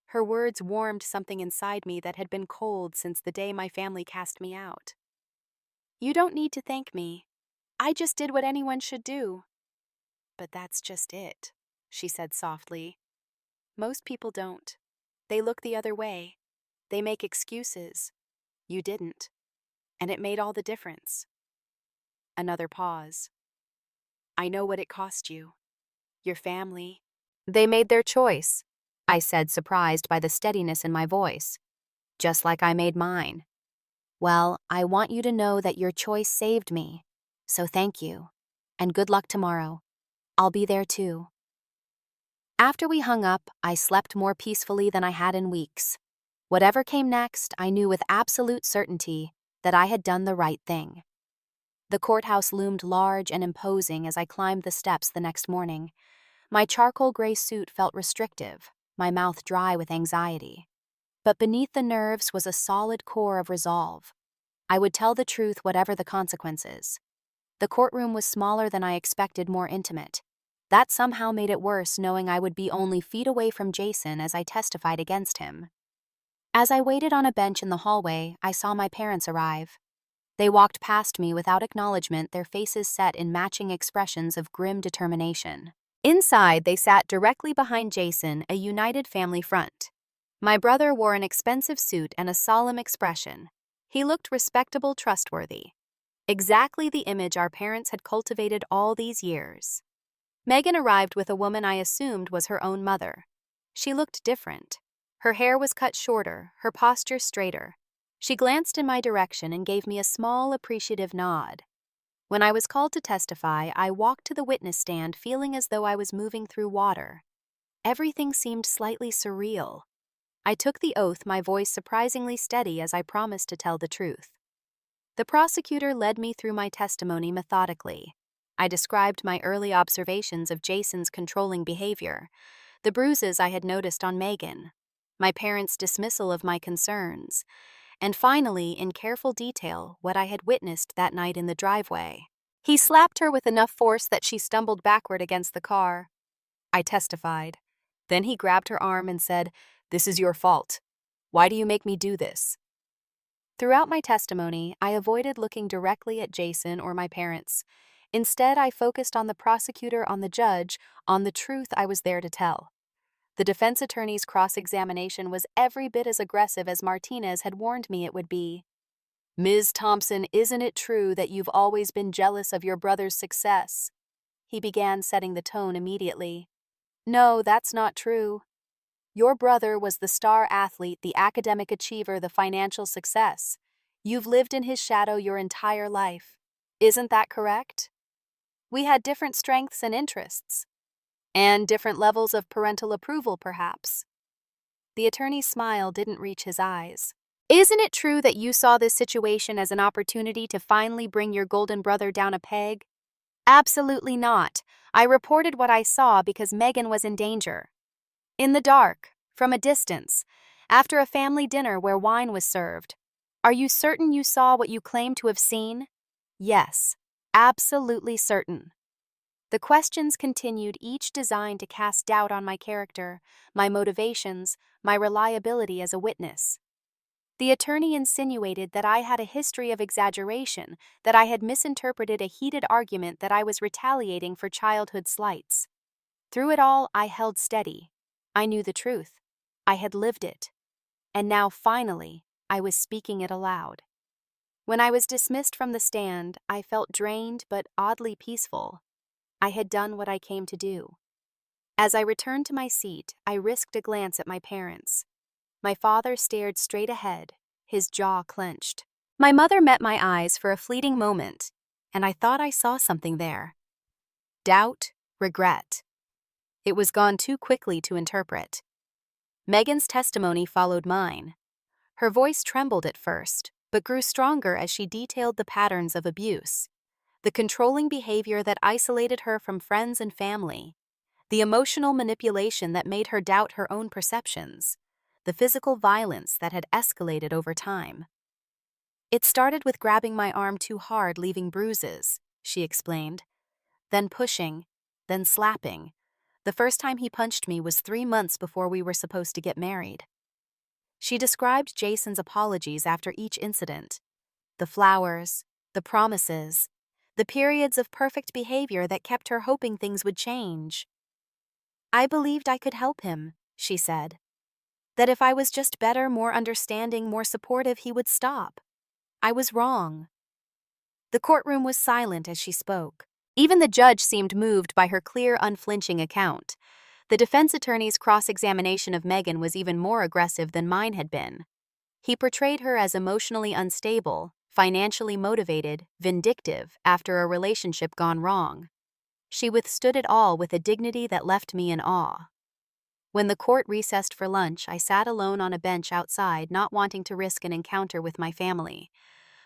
Her words warmed something inside me that had been cold since the day my family cast me out. You don't need to thank me. I just did what anyone should do. But that's just it, she said softly. Most people don't. They look the other way. They make excuses. You didn't. And it made all the difference. Another pause. I know what it cost you. Your family. They made their choice, I said, surprised by the steadiness in my voice. Just like I made mine. Well, I want you to know that your choice saved me. So thank you. And good luck tomorrow. I'll be there too. After we hung up, I slept more peacefully than I had in weeks. Whatever came next, I knew with absolute certainty that I had done the right thing. The courthouse loomed large and imposing as I climbed the steps the next morning. My charcoal gray suit felt restrictive, my mouth dry with anxiety. But beneath the nerves was a solid core of resolve. I would tell the truth whatever the consequences. The courtroom was smaller than I expected, more intimate. That somehow made it worse, knowing I would be only feet away from Jason as I testified against him. As I waited on a bench in the hallway, I saw my parents arrive. They walked past me without acknowledgement, their faces set in matching expressions of grim determination. Inside, they sat directly behind Jason, a united family front. My brother wore an expensive suit and a solemn expression. He looked respectable, trustworthy. Exactly the image our parents had cultivated all these years. Megan arrived with a woman I assumed was her own mother. She looked different. Her hair was cut shorter, her posture straighter. She glanced in my direction and gave me a small, appreciative nod. When I was called to testify, I walked to the witness stand feeling as though I was moving through water. Everything seemed slightly surreal. I took the oath, my voice surprisingly steady as I promised to tell the truth. The prosecutor led me through my testimony methodically. I described my early observations of Jason's controlling behavior, the bruises I had noticed on Megan, my parents' dismissal of my concerns, and finally, in careful detail, what I had witnessed that night in the driveway. He slapped her with enough force that she stumbled backward against the car. I testified. Then he grabbed her arm and said, "This is your fault. Why do you make me do this?" Throughout my testimony, I avoided looking directly at Jason or my parents. Instead, I focused on the prosecutor, on the judge, on the truth I was there to tell. The defense attorney's cross-examination was every bit as aggressive as Martinez had warned me it would be. "Ms. Thompson, isn't it true that you've always been jealous of your brother's success?" He began, setting the tone immediately. "No, that's not true. Your brother was the star athlete, the academic achiever, the financial success. You've lived in his shadow your entire life. Isn't that correct? We had different strengths and interests. And different levels of parental approval, perhaps." The attorney's smile didn't reach his eyes. "Isn't it true that you saw this situation as an opportunity to finally bring your golden brother down a peg?" "Absolutely not. I reported what I saw because Megan was in danger. In the dark, from a distance, after a family dinner where wine was served. Are you certain you saw what you claim to have seen?" "Yes, absolutely certain." The questions continued, each designed to cast doubt on my character, my motivations, my reliability as a witness. The attorney insinuated that I had a history of exaggeration, that I had misinterpreted a heated argument, that I was retaliating for childhood slights. Through it all, I held steady. I knew the truth. I had lived it. And now, finally, I was speaking it aloud. When I was dismissed from the stand, I felt drained but oddly peaceful. I had done what I came to do. As I returned to my seat, I risked a glance at my parents. My father stared straight ahead, his jaw clenched. My mother met my eyes for a fleeting moment, and I thought I saw something there. Doubt, regret. It was gone too quickly to interpret. Megan's testimony followed mine. Her voice trembled at first, but grew stronger as she detailed the patterns of abuse. The controlling behavior that isolated her from friends and family, the emotional manipulation that made her doubt her own perceptions, the physical violence that had escalated over time. "It started with grabbing my arm too hard, leaving bruises," she explained. "Then pushing, then slapping. The first time he punched me was 3 months before we were supposed to get married." She described Jason's apologies after each incident. The flowers, the promises, the periods of perfect behavior that kept her hoping things would change. "I believed I could help him," she said. "That if I was just better, more understanding, more supportive, he would stop. I was wrong." The courtroom was silent as she spoke. Even the judge seemed moved by her clear, unflinching account. The defense attorney's cross-examination of Megan was even more aggressive than mine had been. He portrayed her as emotionally unstable, financially motivated, vindictive after a relationship gone wrong. She withstood it all with a dignity that left me in awe. When the court recessed for lunch, I sat alone on a bench outside, not wanting to risk an encounter with my family.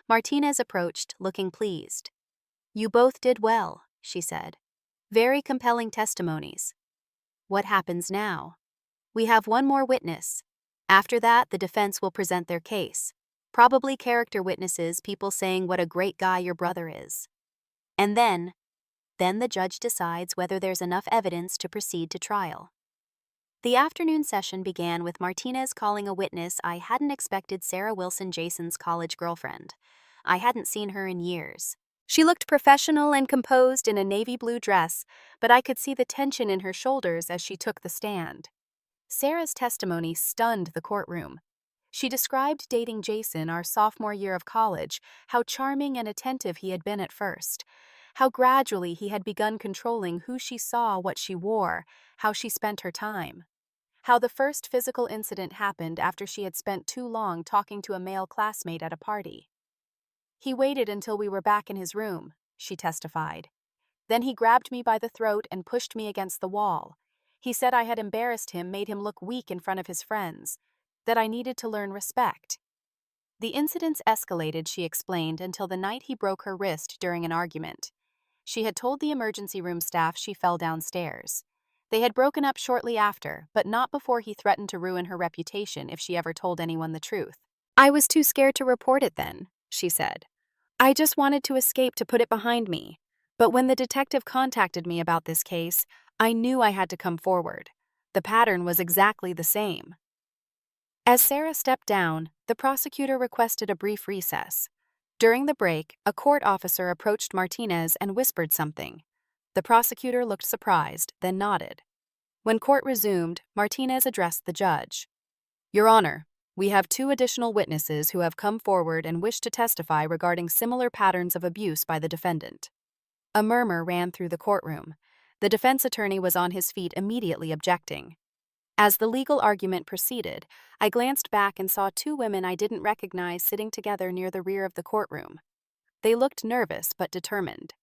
Martinez approached, looking pleased. "You both did well," she said. "Very compelling testimonies. What happens now?" "We have one more witness. After that, the defense will present their case. Probably character witnesses, people saying what a great guy your brother is. And then the judge decides whether there's enough evidence to proceed to trial." The afternoon session began with Martinez calling a witness I hadn't expected, Sarah Wilson, Jason's college girlfriend. I hadn't seen her in years. She looked professional and composed in a navy blue dress, but I could see the tension in her shoulders as she took the stand. Sarah's testimony stunned the courtroom. She described dating Jason our sophomore year of college, how charming and attentive he had been at first, how gradually he had begun controlling who she saw, what she wore, how she spent her time, how the first physical incident happened after she had spent too long talking to a male classmate at a party. "He waited until we were back in his room," she testified. "Then he grabbed me by the throat and pushed me against the wall. He said I had embarrassed him, made him look weak in front of his friends, that I needed to learn respect." The incidents escalated, she explained, until the night he broke her wrist during an argument. She had told the emergency room staff she fell downstairs. They had broken up shortly after, but not before he threatened to ruin her reputation if she ever told anyone the truth. "I was too scared to report it then," she said. "I just wanted to escape, to put it behind me. But when the detective contacted me about this case, I knew I had to come forward. The pattern was exactly the same." As Sarah stepped down, the prosecutor requested a brief recess. During the break, a court officer approached Martinez and whispered something. The prosecutor looked surprised, then nodded. When court resumed, Martinez addressed the judge. "Your Honor, we have 2 additional witnesses who have come forward and wish to testify regarding similar patterns of abuse by the defendant." A murmur ran through the courtroom. The defense attorney was on his feet immediately objecting. As the legal argument proceeded, I glanced back and saw 2 women I didn't recognize sitting together near the rear of the courtroom. They looked nervous but determined.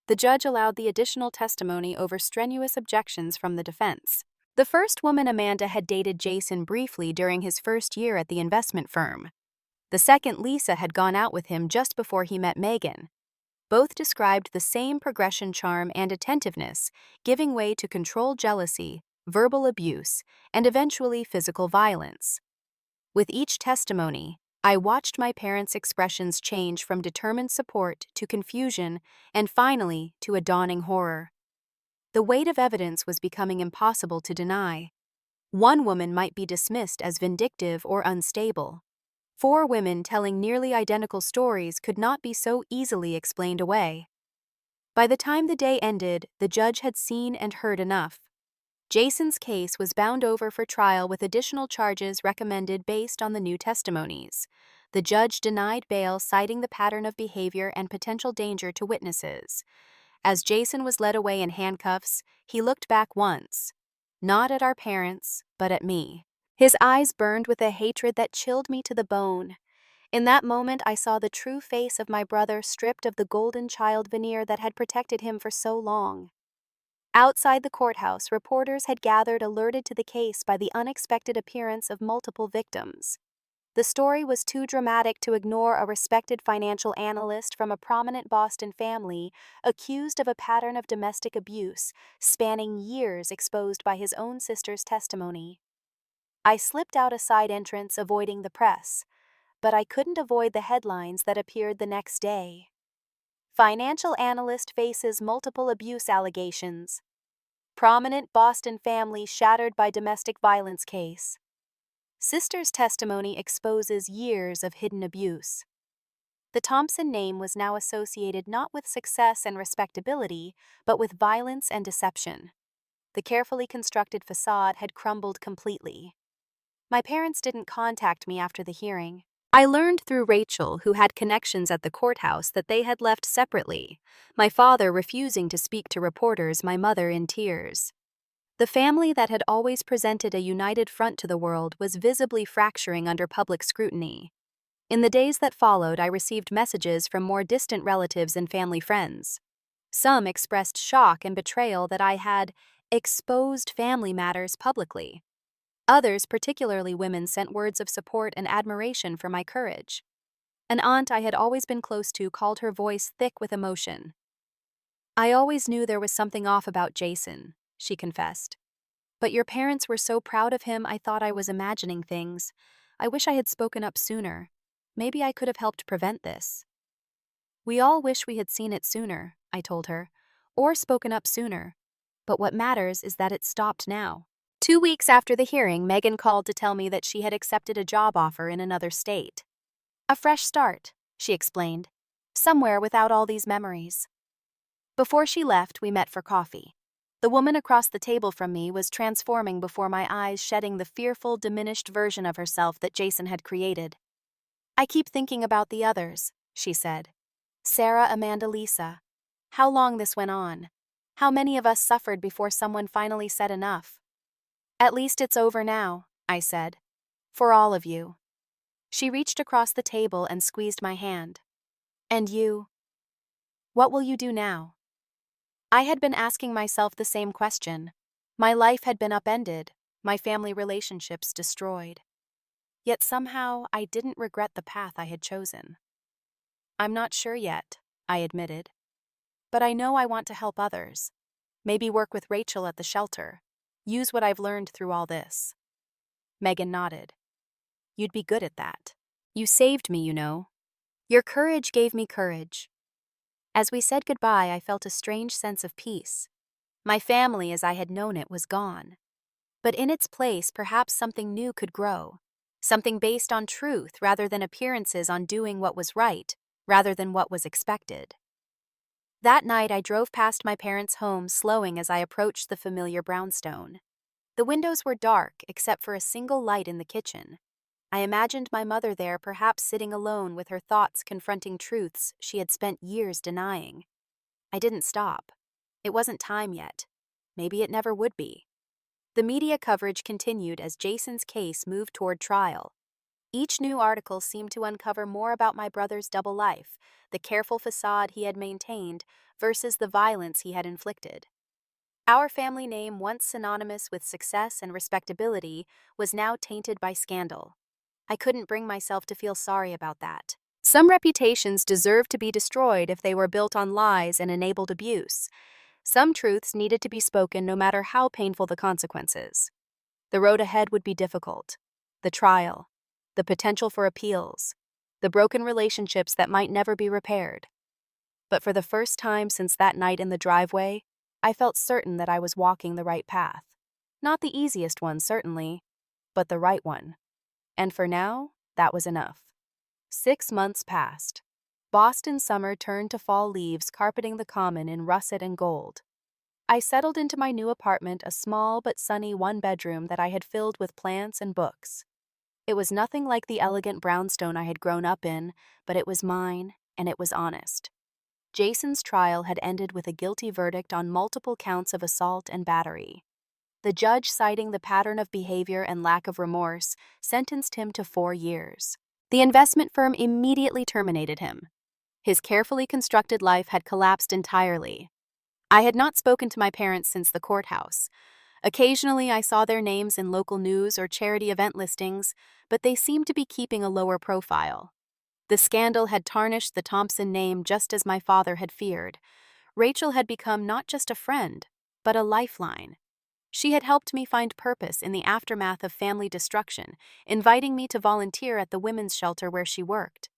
The judge allowed the additional testimony over strenuous objections from the defense. The first woman, Amanda, had dated Jason briefly during his first year at the investment firm. The second, Lisa, had gone out with him just before he met Megan. Both described the same progression, charm, and attentiveness, giving way to controlled jealousy, verbal abuse, and eventually physical violence. With each testimony, I watched my parents' expressions change from determined support to confusion and finally to a dawning horror. The weight of evidence was becoming impossible to deny. One woman might be dismissed as vindictive or unstable. 4 women telling nearly identical stories could not be so easily explained away. By the time the day ended, the judge had seen and heard enough. Jason's case was bound over for trial with additional charges recommended based on the new testimonies. The judge denied bail, citing the pattern of behavior and potential danger to witnesses. As Jason was led away in handcuffs, he looked back once, not at our parents, but at me. His eyes burned with a hatred that chilled me to the bone. In that moment, I saw the true face of my brother, stripped of the golden child veneer that had protected him for so long. Outside the courthouse, reporters had gathered, alerted to the case by the unexpected appearance of multiple victims. The story was too dramatic to ignore a respected financial analyst from a prominent Boston family accused of a pattern of domestic abuse spanning years, exposed by his own sister's testimony. I slipped out a side entrance, avoiding the press, but I couldn't avoid the headlines that appeared the next day. Financial analyst faces multiple abuse allegations. Prominent Boston family shattered by domestic violence case. Sister's testimony exposes years of hidden abuse. The Thompson name was now associated not with success and respectability, but with violence and deception. The carefully constructed facade had crumbled completely. My parents didn't contact me after the hearing. I learned through Rachel, who had connections at the courthouse, that they had left separately, my father refusing to speak to reporters, my mother in tears. The family that had always presented a united front to the world was visibly fracturing under public scrutiny. In the days that followed, I received messages from more distant relatives and family friends. Some expressed shock and betrayal that I had exposed family matters publicly. Others, particularly women, sent words of support and admiration for my courage. An aunt I had always been close to called her voice thick with emotion. "I always knew there was something off about Jason," she confessed. "But your parents were so proud of him, I thought I was imagining things. I wish I had spoken up sooner. Maybe I could have helped prevent this." "We all wish we had seen it sooner," I told her, "or spoken up sooner. But what matters is that it stopped now." 2 weeks after the hearing, Megan called to tell me that she had accepted a job offer in another state. "A fresh start," she explained, "somewhere without all these memories." Before she left, we met for coffee. The woman across the table from me was transforming before my eyes, shedding the fearful, diminished version of herself that Jason had created. "I keep thinking about the others," she said. "Sarah, Amanda, Lisa. How long this went on. How many of us suffered before someone finally said enough." "At least it's over now," I said. "For all of you." She reached across the table and squeezed my hand. "And you? What will you do now?" I had been asking myself the same question. My life had been upended, my family relationships destroyed. Yet somehow I didn't regret the path I had chosen. "I'm not sure yet," I admitted. "But I know I want to help others. Maybe work with Rachel at the shelter. Use what I've learned through all this." Megan nodded. "You'd be good at that. You saved me, you know. Your courage gave me courage." As we said goodbye, I felt a strange sense of peace. My family, as I had known it, was gone. But in its place, perhaps something new could grow. Something based on truth rather than appearances, on doing what was right rather than what was expected. That night, I drove past my parents' home, slowing as I approached the familiar brownstone. The windows were dark except for a single light in the kitchen. I imagined my mother there, perhaps sitting alone with her thoughts confronting truths she had spent years denying. I didn't stop. It wasn't time yet. Maybe it never would be. The media coverage continued as Jason's case moved toward trial. Each new article seemed to uncover more about my brother's double life, the careful facade he had maintained versus the violence he had inflicted. Our family name, once synonymous with success and respectability, was now tainted by scandal. I couldn't bring myself to feel sorry about that. Some reputations deserved to be destroyed if they were built on lies and enabled abuse. Some truths needed to be spoken no matter how painful the consequences. The road ahead would be difficult. The trial, the potential for appeals, the broken relationships that might never be repaired. But for the first time since that night in the driveway, I felt certain that I was walking the right path. Not the easiest one, certainly, but the right one. And for now, that was enough. 6 months passed. Boston summer turned to fall leaves carpeting the common in russet and gold. I settled into my new apartment, a small but sunny one-bedroom that I had filled with plants and books. It was nothing like the elegant brownstone I had grown up in, but it was mine, and it was honest. Jason's trial had ended with a guilty verdict on multiple counts of assault and battery. The judge, citing the pattern of behavior and lack of remorse, sentenced him to 4 years. The investment firm immediately terminated him. His carefully constructed life had collapsed entirely. I had not spoken to my parents since the courthouse. Occasionally, I saw their names in local news or charity event listings, but they seemed to be keeping a lower profile. The scandal had tarnished the Thompson name just as my father had feared. Rachel had become not just a friend, but a lifeline. She had helped me find purpose in the aftermath of family destruction, inviting me to volunteer at the women's shelter where she worked.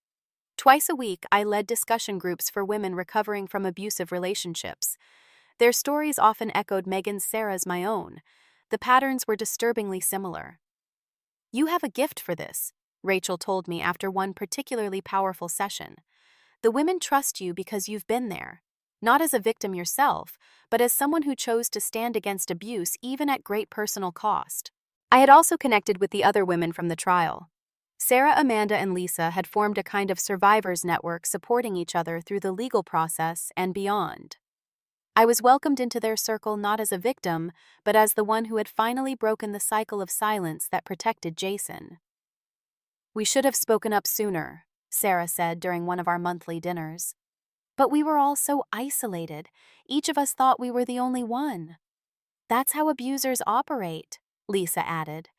Twice a week, I led discussion groups for women recovering from abusive relationships. Their stories often echoed Megan's, Sarah's, my own. The patterns were disturbingly similar. "You have a gift for this," Rachel told me after one particularly powerful session. "The women trust you because you've been there, not as a victim yourself, but as someone who chose to stand against abuse even at great personal cost." I had also connected with the other women from the trial. Sarah, Amanda, and Lisa had formed a kind of survivors network supporting each other through the legal process and beyond. I was welcomed into their circle not as a victim, but as the one who had finally broken the cycle of silence that protected Jason. "We should have spoken up sooner," Sarah said during one of our monthly dinners. "But we were all so isolated. Each of us thought we were the only one." "That's how abusers operate," Lisa added.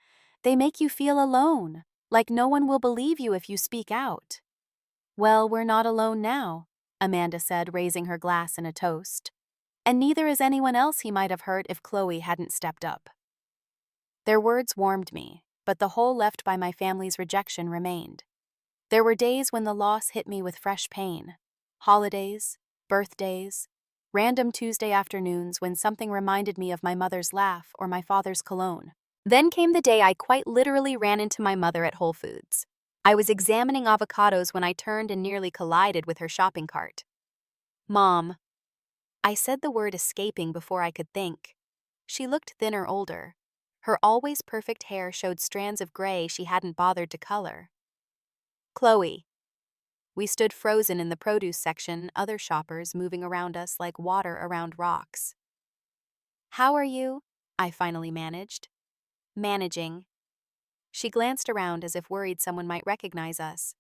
"They make you feel alone, like no one will believe you if you speak out." "Well, we're not alone now," Amanda said, raising her glass in a toast. "And neither is anyone else he might have hurt if Chloe hadn't stepped up." Their words warmed me, but the hole left by my family's rejection remained. There were days when the loss hit me with fresh pain. Holidays, birthdays, random Tuesday afternoons when something reminded me of my mother's laugh or my father's cologne. Then came the day I quite literally ran into my mother at Whole Foods. I was examining avocados when I turned and nearly collided with her shopping cart. "Mom." I said the word escaping before I could think. She looked thinner, older. Her always perfect hair showed strands of gray she hadn't bothered to color. "Chloe." We stood frozen in the produce section, other shoppers moving around us like water around rocks. "How are you?" I finally managed. "Managing." She glanced around as if worried someone might recognize us.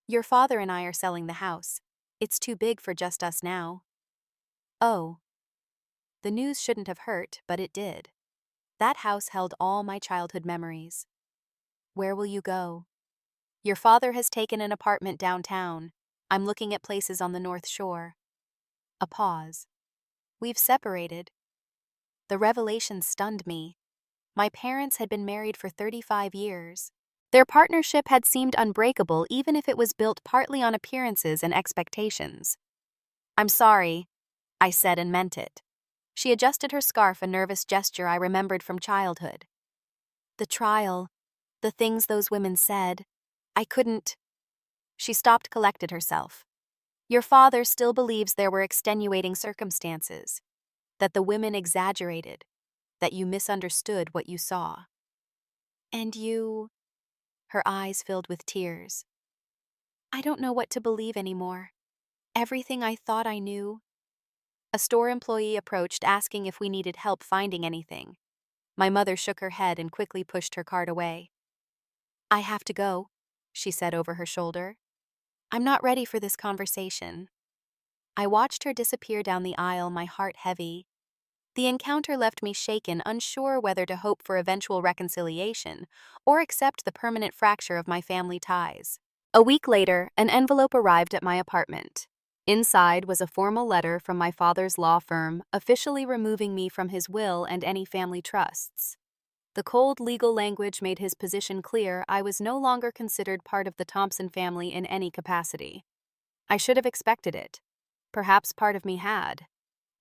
"Your father and I are selling the house. It's too big for just us now." "Oh." The news shouldn't have hurt, but it did. That house held all my childhood memories. "Where will you go?" "Your father has taken an apartment downtown. I'm looking at places on the North Shore." A pause. "We've separated." The revelation stunned me. My parents had been married for 35 years. Their partnership had seemed unbreakable even if it was built partly on appearances and expectations. "I'm sorry," I said and meant it. She adjusted her scarf, a nervous gesture I remembered from childhood. "The trial, the things those women said, I couldn't." She stopped, collected herself. "Your father still believes there were extenuating circumstances, that the women exaggerated. that you misunderstood what you saw. And you... Her eyes filled with tears. I don't know what to believe anymore. Everything I thought I knew. A store employee approached asking if we needed help finding anything. My mother shook her head and quickly pushed her cart away. I have to go, she said over her shoulder. I'm not ready for this conversation. I watched her disappear down the aisle, my heart heavy. The encounter left me shaken, unsure whether to hope for eventual reconciliation or accept the permanent fracture of my family ties. A week later, an envelope arrived at my apartment. Inside was a formal letter from my father's law firm, officially removing me from his will and any family trusts. The cold legal language made his position clear. I was no longer considered part of the Thompson family in any capacity. I should have expected it. Perhaps part of me had.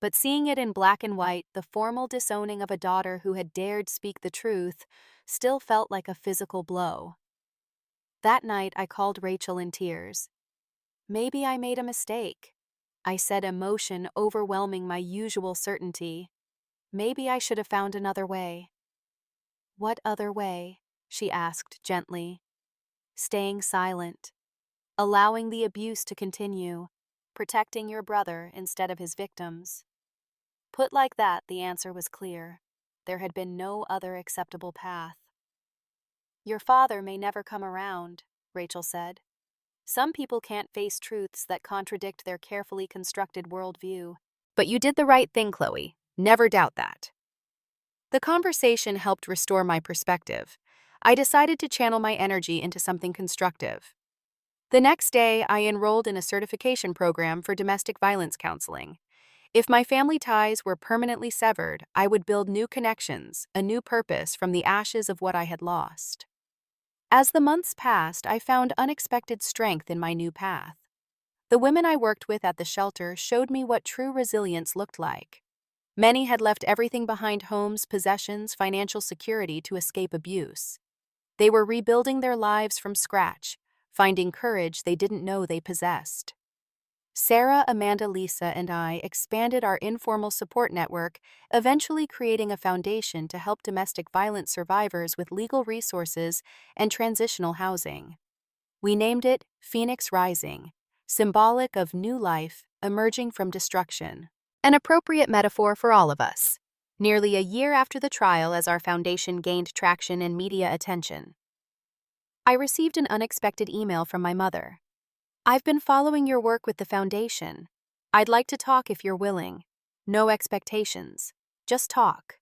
But seeing it in black and white, the formal disowning of a daughter who had dared speak the truth, still felt like a physical blow. That night, I called Rachel in tears. Maybe I made a mistake, I said, emotion overwhelming my usual certainty. Maybe I should have found another way. What other way? She asked gently. Staying silent, allowing the abuse to continue, protecting your brother instead of his victims. Put like that, the answer was clear. There had been no other acceptable path. Your father may never come around, Rachel said. Some people can't face truths that contradict their carefully constructed worldview. But you did the right thing, Chloe. Never doubt that. The conversation helped restore my perspective. I decided to channel my energy into something constructive. The next day, I enrolled in a certification program for domestic violence counseling. If my family ties were permanently severed, I would build new connections, a new purpose from the ashes of what I had lost. As the months passed, I found unexpected strength in my new path. The women I worked with at the shelter showed me what true resilience looked like. Many had left everything behind: homes, possessions, financial security to escape abuse. They were rebuilding their lives from scratch, finding courage they didn't know they possessed. Sarah, Amanda, Lisa, and I expanded our informal support network, eventually creating a foundation to help domestic violence survivors with legal resources and transitional housing. We named it Phoenix Rising, symbolic of new life emerging from destruction. An appropriate metaphor for all of us. Nearly a year after the trial, as our foundation gained traction and media attention, I received an unexpected email from my mother. I've been following your work with the foundation. I'd like to talk if you're willing. No expectations. Just talk.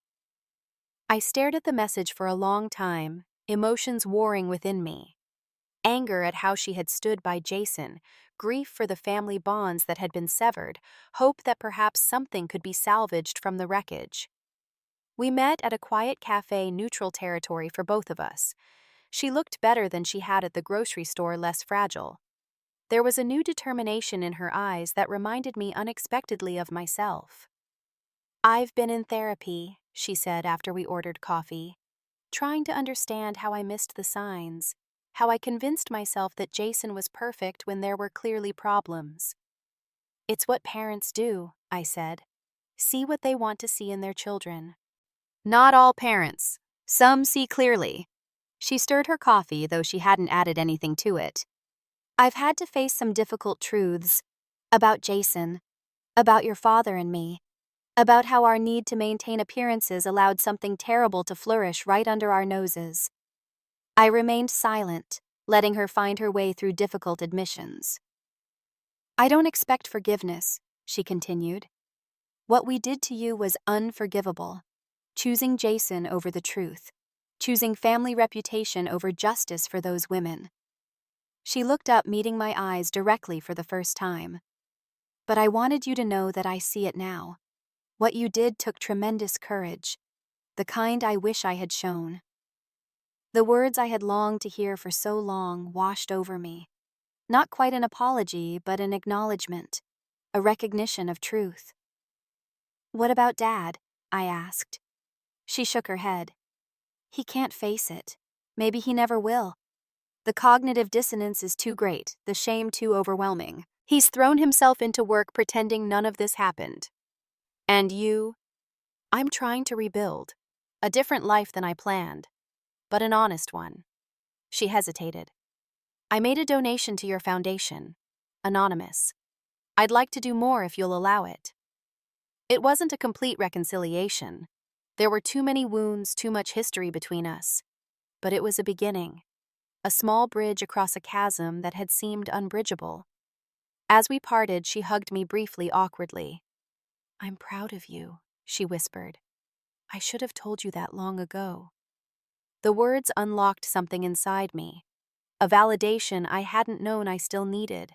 I stared at the message for a long time, emotions warring within me. Anger at how she had stood by Jason, grief for the family bonds that had been severed, hope that perhaps something could be salvaged from the wreckage. We met at a quiet cafe, neutral territory for both of us. She looked better than she had at the grocery store, less fragile. There was a new determination in her eyes that reminded me unexpectedly of myself. I've been in therapy, she said after we ordered coffee, trying to understand how I missed the signs, how I convinced myself that Jason was perfect when there were clearly problems. It's what parents do, I said. See what they want to see in their children. Not all parents. Some see clearly. She stirred her coffee, though she hadn't added anything to it. I've had to face some difficult truths about Jason, about your father and me, about how our need to maintain appearances allowed something terrible to flourish right under our noses. I remained silent, letting her find her way through difficult admissions. I don't expect forgiveness, she continued. What we did to you was unforgivable. Choosing Jason over the truth, choosing family reputation over justice for those women. She looked up, meeting my eyes directly for the first time. But I wanted you to know that I see it now. What you did took tremendous courage, the kind I wish I had shown. The words I had longed to hear for so long washed over me. Not quite an apology, but an acknowledgement, a recognition of truth. What about Dad? I asked. She shook her head. He can't face it. Maybe he never will. The cognitive dissonance is too great, the shame too overwhelming. He's thrown himself into work pretending none of this happened. And you? I'm trying to rebuild. A different life than I planned, but an honest one. She hesitated. I made a donation to your foundation. Anonymous. I'd like to do more if you'll allow it. It wasn't a complete reconciliation. There were too many wounds, too much history between us. But it was a beginning. A small bridge across a chasm that had seemed unbridgeable. As we parted, she hugged me briefly, awkwardly. I'm proud of you, she whispered. I should have told you that long ago. The words unlocked something inside me, a validation I hadn't known I still needed.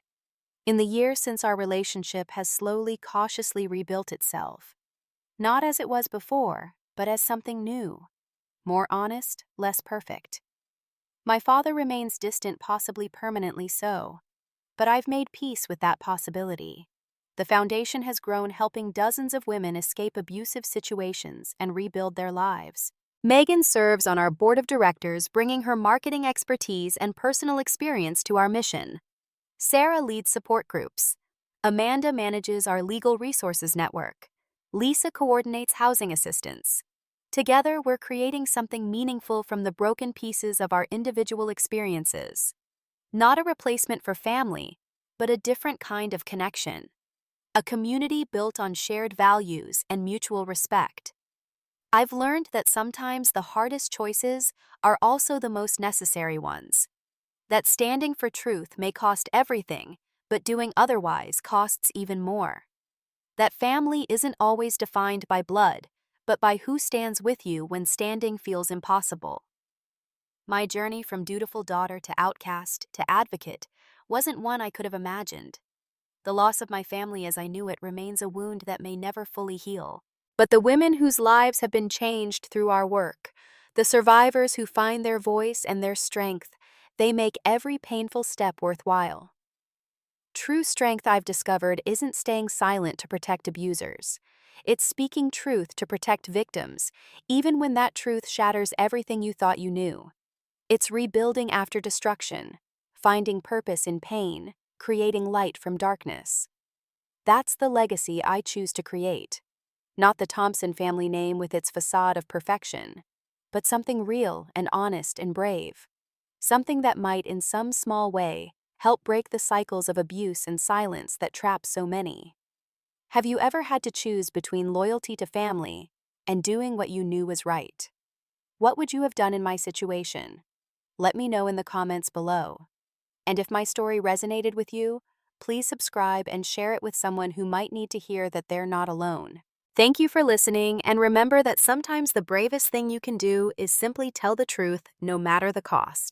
In the years since our relationship has slowly, cautiously rebuilt itself. Not as it was before, but as something new. More honest, less perfect. My father remains distant, possibly permanently so. But I've made peace with that possibility. The foundation has grown, helping dozens of women escape abusive situations and rebuild their lives. Megan serves on our board of directors, bringing her marketing expertise and personal experience to our mission. Sarah leads support groups. Amanda manages our legal resources network. Lisa coordinates housing assistance. Together, we're creating something meaningful from the broken pieces of our individual experiences. Not a replacement for family, but a different kind of connection. A community built on shared values and mutual respect. I've learned that sometimes the hardest choices are also the most necessary ones. That standing for truth may cost everything, but doing otherwise costs even more. That family isn't always defined by blood, but by who stands with you when standing feels impossible. My journey from dutiful daughter to outcast to advocate wasn't one I could have imagined. The loss of my family as I knew it remains a wound that may never fully heal. But the women whose lives have been changed through our work, the survivors who find their voice and their strength, they make every painful step worthwhile. True strength, I've discovered, isn't staying silent to protect abusers. It's speaking truth to protect victims, even when that truth shatters everything you thought you knew. It's rebuilding after destruction, finding purpose in pain, creating light from darkness. That's the legacy I choose to create. Not the Thompson family name with its facade of perfection, but something real and honest and brave. Something that might, in some small way, help break the cycles of abuse and silence that trap so many. Have you ever had to choose between loyalty to family and doing what you knew was right? What would you have done in my situation? Let me know in the comments below. And if my story resonated with you, please subscribe and share it with someone who might need to hear that they're not alone. Thank you for listening, and remember that sometimes the bravest thing you can do is simply tell the truth, no matter the cost.